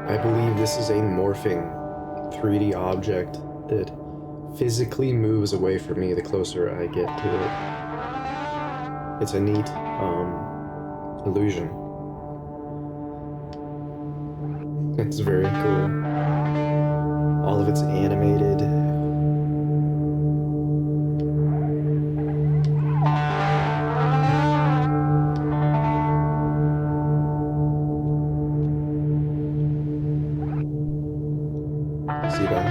I believe this is a morphing 3D object that physically moves away from me the closer I get to it. It's a neat illusion. It's very cool. All of it's animated. See that?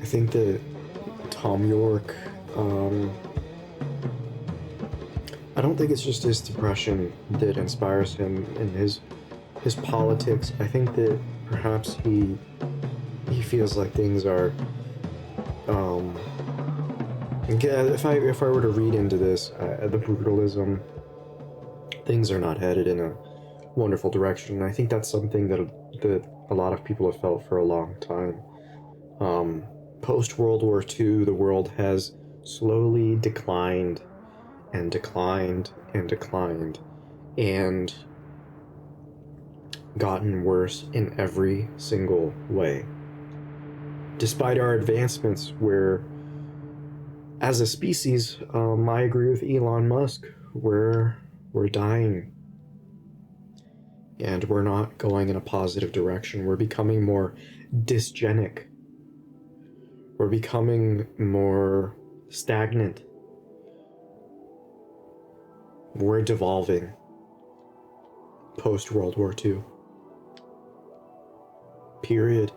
I think that Thom Yorke, I don't think it's just his depression that inspires him in his politics. I think that perhaps he feels like things are, if I were to read into this, the brutalism, things are not headed in a wonderful direction. I think that's something that a lot of people have felt for a long time. Post World War II, the world has slowly declined and declined and declined, and gotten worse in every single way. Despite our advancements, as a species, I agree with Elon Musk, we're dying. And we're not going in a positive direction. We're becoming more dysgenic. We're becoming more stagnant. We're devolving post-World War II. Period.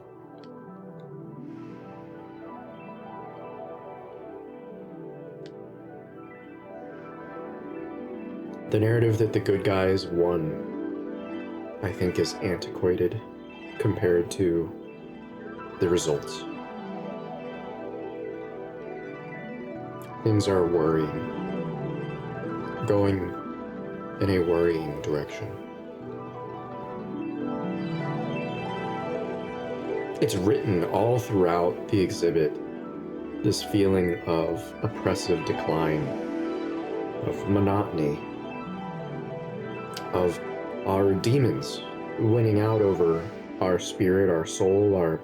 The narrative that the good guys won, I think, is antiquated compared to the results. Things are worrying, going in a worrying direction. It's written all throughout the exhibit, this feeling of oppressive decline, of monotony, of our demons winning out over our spirit, our soul, our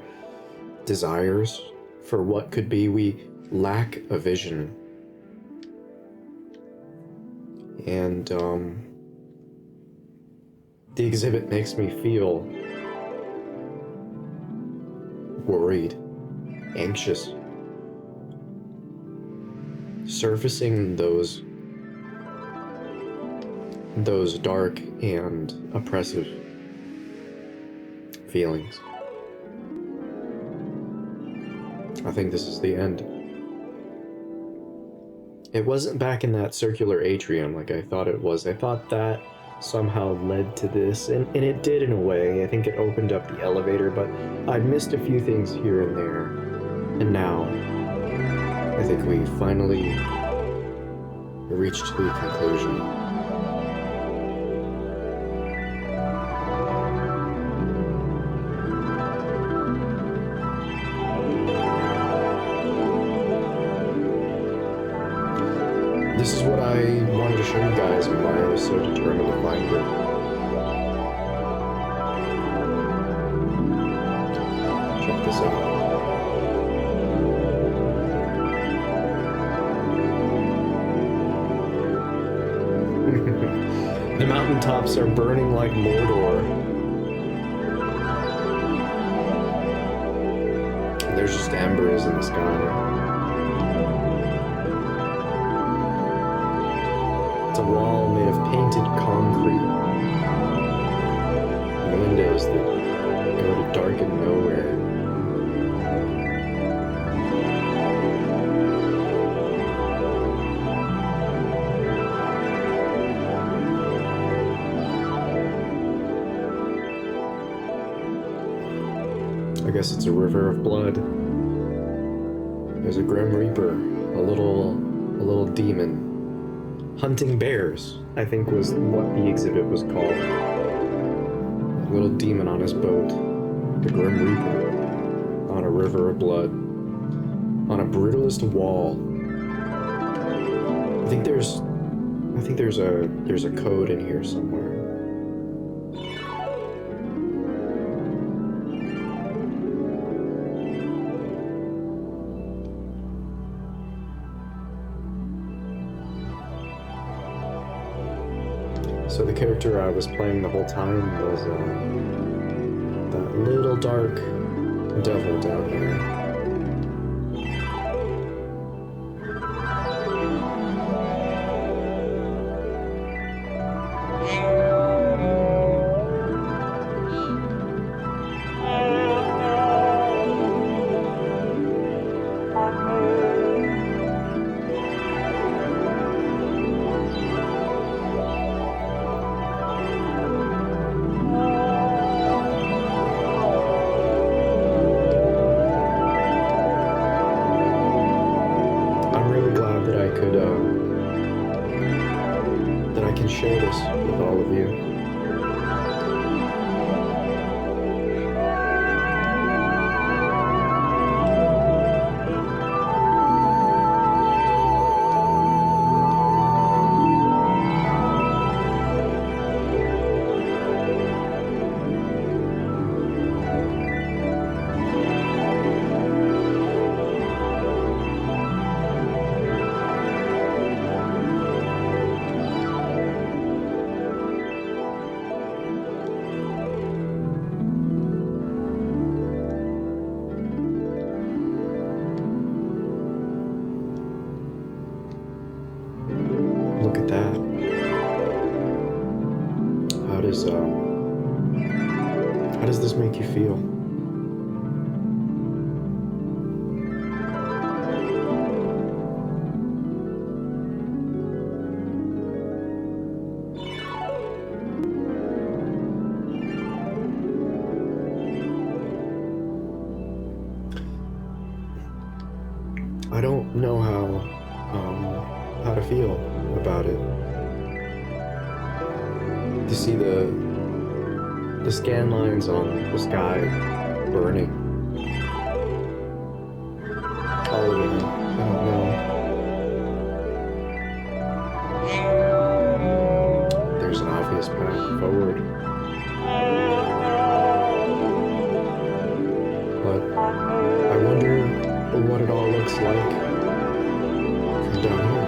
desires for what could be. We lack a vision. And the exhibit makes me feel worried, anxious, surfacing those dark and oppressive feelings. I think this is the end. It wasn't back in that circular atrium like I thought it was. I thought that somehow led to this, and it did in a way. I think it opened up the elevator, but I missed a few things here and there. And now, I think we finally reached the conclusion. This is what I wanted to show you guys and why I was so determined to find it. Check this out. The mountaintops are burning like Mordor. And there's just embers in the sky. It's a wall made of painted concrete. And windows that go to darken nowhere. I guess it's a river of blood. There's a grim reaper, a little demon. Hunting bears, I think, was what the exhibit was called. A little demon on his boat. The Grim Reaper. On a river of blood. On a brutalist wall. I think there's a code in here somewhere. So the character I was playing the whole time was that little dark devil down here. How does this make you feel? I don't know how to feel about it. You see the scan lines on the sky burning. All of it. I don't know. There's an obvious path forward. But I wonder what it all looks like from down here.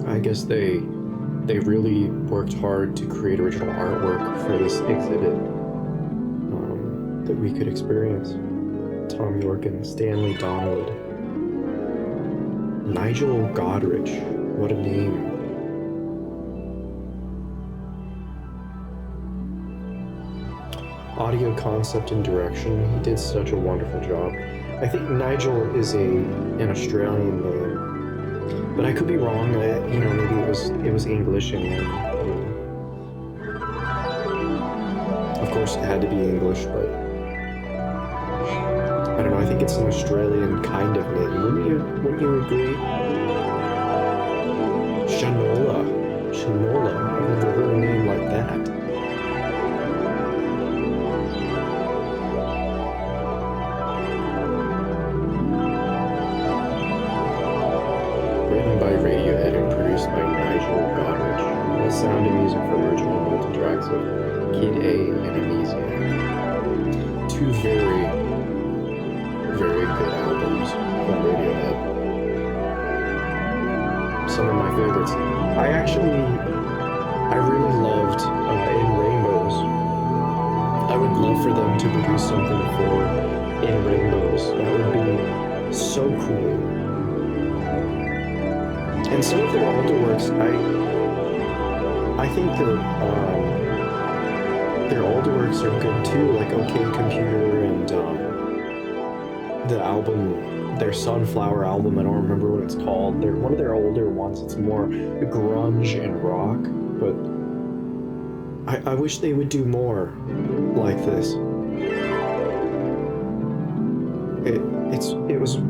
I guess they really worked hard to create original artwork for this exhibit that we could experience. Thom, Yorke, and Stanley Donwood. Nigel Godrich, what a name. Audio concept and direction, he did such a wonderful job. I think Nigel is an Australian name. But I could be wrong. Maybe it was English, and of course it had to be English. But I don't know. I think it's an Australian kind of name. Wouldn't you agree? Shanola. I've never heard a name like that. Written by Radiohead and produced by Nigel Godrich. The sound and music for original multitracks of Kid A and Amnesiac. Two very, very good albums from Radiohead. Some of my favorites. I really loved In Rainbows. I would love for them to produce something for In Rainbows. That would be so cool. And some of their older works, I think that their older works are good too, like OK Computer and the album, their Sunflower album. I don't remember what it's called. They're one of their older ones. It's more grunge and rock, but I wish they would do more like this.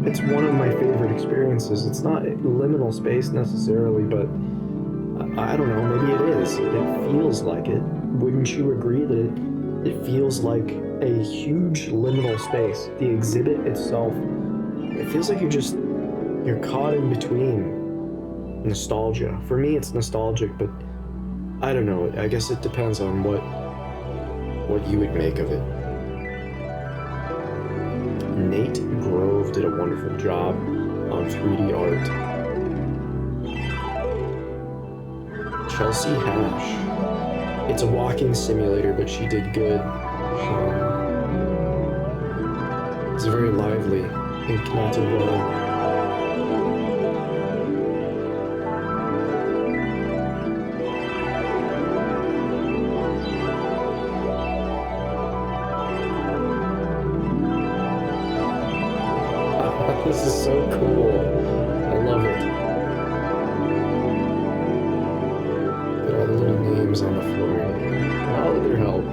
It's one of my favorite experiences. It's not liminal space necessarily, but I don't know, maybe it is. It feels like it. Wouldn't you agree that it feels like a huge liminal space? The exhibit itself, it feels like you're caught in between nostalgia. For me, it's nostalgic, but I don't know. I guess it depends on what you would make of it. Nate Grove did a wonderful job on 3D art. Chelsea Hash. It's a walking simulator, but she did good. It's very lively and connected well. This is so cool. I love it. limbs on the floor, and all with their help.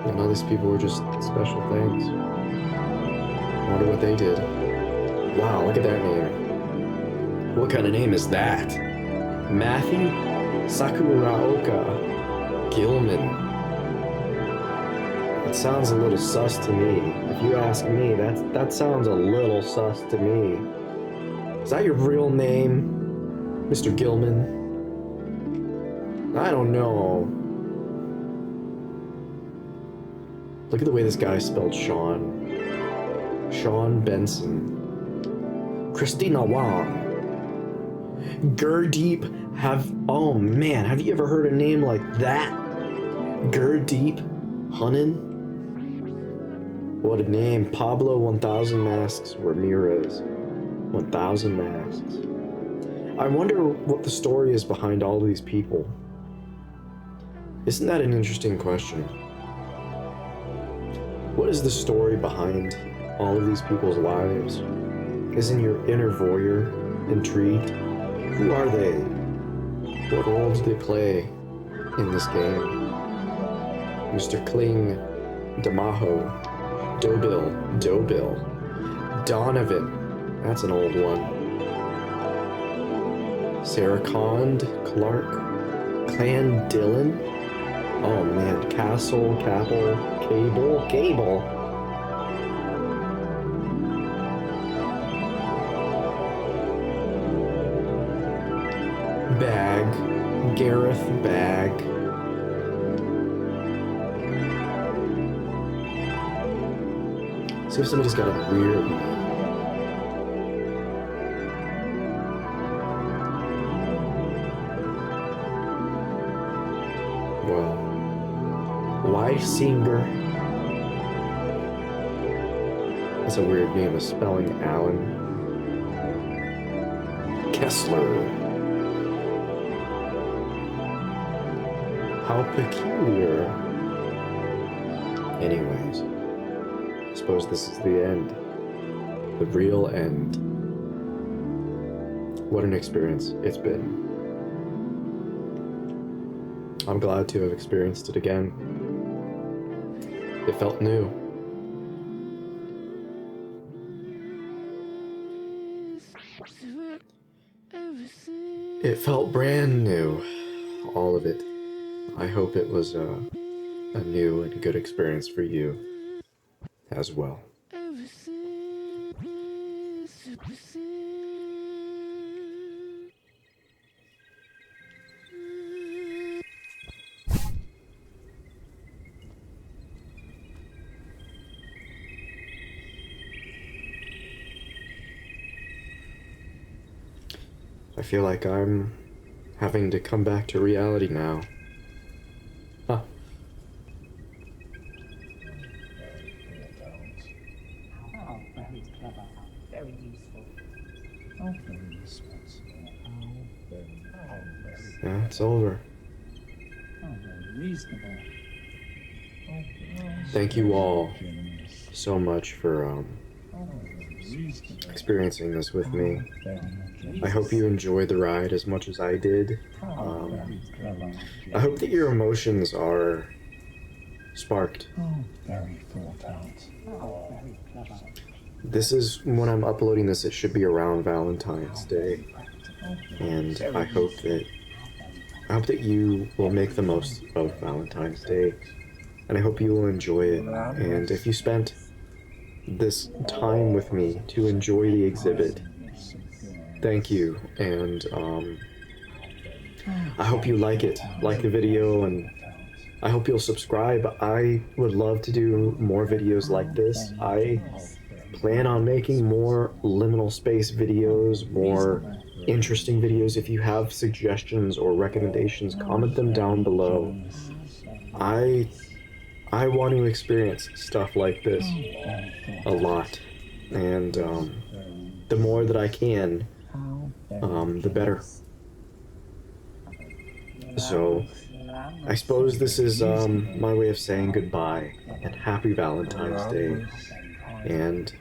And all these people were just special things. Wonder what they did. Wow, look at that name. What kind of name is that? Matthew Sakuraoka Gilman. That sounds a little sus to me. If you ask me, that sounds a little sus to me. Is that your real name, Mr. Gilman? I don't know. Look at the way this guy spelled Sean. Sean Benson. Christina Wong. Gurdeep oh man, have you ever heard a name like that? Gurdeep Hunin? What a name. Pablo 1000 Masks Ramirez. 1000 Masks. I wonder what the story is behind all of these people. Isn't that an interesting question? What is the story behind all of these people's lives? Isn't your inner voyeur intrigued? Who are they? What role do they play in this game? Mr. Kling, Damaho, Dobill, Donovan, that's an old one. Sarah Cond, Clark, Clan Dillon, oh man, Castle, Cable. Bag, Gareth Bag. See if somebody's got a weird name. Well, Weisinger. That's a weird name of spelling, Alan. Kessler. How peculiar. Anyways, I suppose this is the end. The real end. What an experience it's been. I'm glad to have experienced it again. It felt new. It felt brand new. All of it. I hope it was a new and good experience for you as well. I feel like I'm having to come back to reality now. Huh. Oh, very clever. Very useful. Oh, very responsible. Yeah, it's over. Oh, very reasonable. Thank you all so much for experiencing this with me. I hope you enjoyed the ride as much as I did. I hope that your emotions are sparked. Very thought out. Oh, very clever. This is, when I'm uploading this, it should be around Valentine's Day. And I hope that you will make the most of Valentine's Day. And I hope you will enjoy it. And if you spent this time with me to enjoy the exhibit, thank you. And I hope you like it, like the video, and I hope you'll subscribe. I would love to do more videos like this. I plan on making more liminal space videos, more interesting videos. If you have suggestions or recommendations, comment them down below. I want to experience stuff like this a lot, and the more that I can, the better. So I suppose this is my way of saying goodbye and happy Valentine's Day. And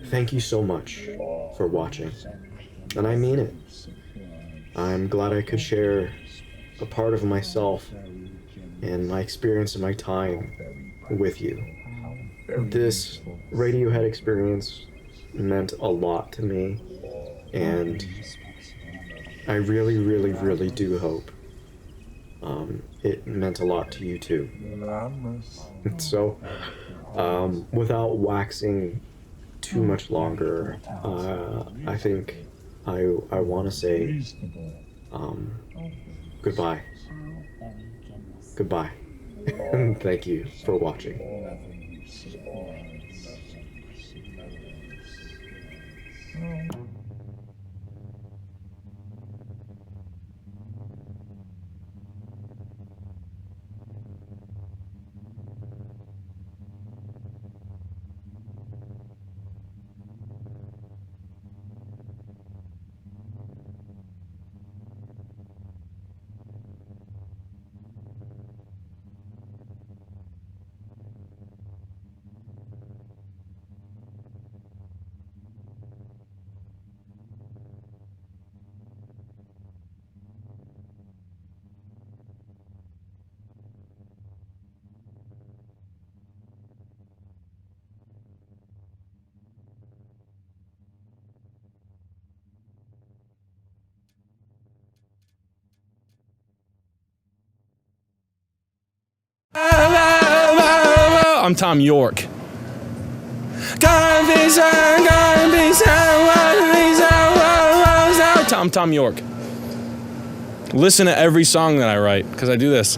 thank you so much for watching. And I mean it. I'm glad I could share a part of myself and my experience and my time with you. This Radiohead experience meant a lot to me, and I really, really, really do hope it meant a lot to you too. So, without waxing too much longer, I think I want to say goodbye. Goodbye. And thank you for watching. I'm Thom Yorke. Thom Yorke. Listen to every song that I write, because I do this.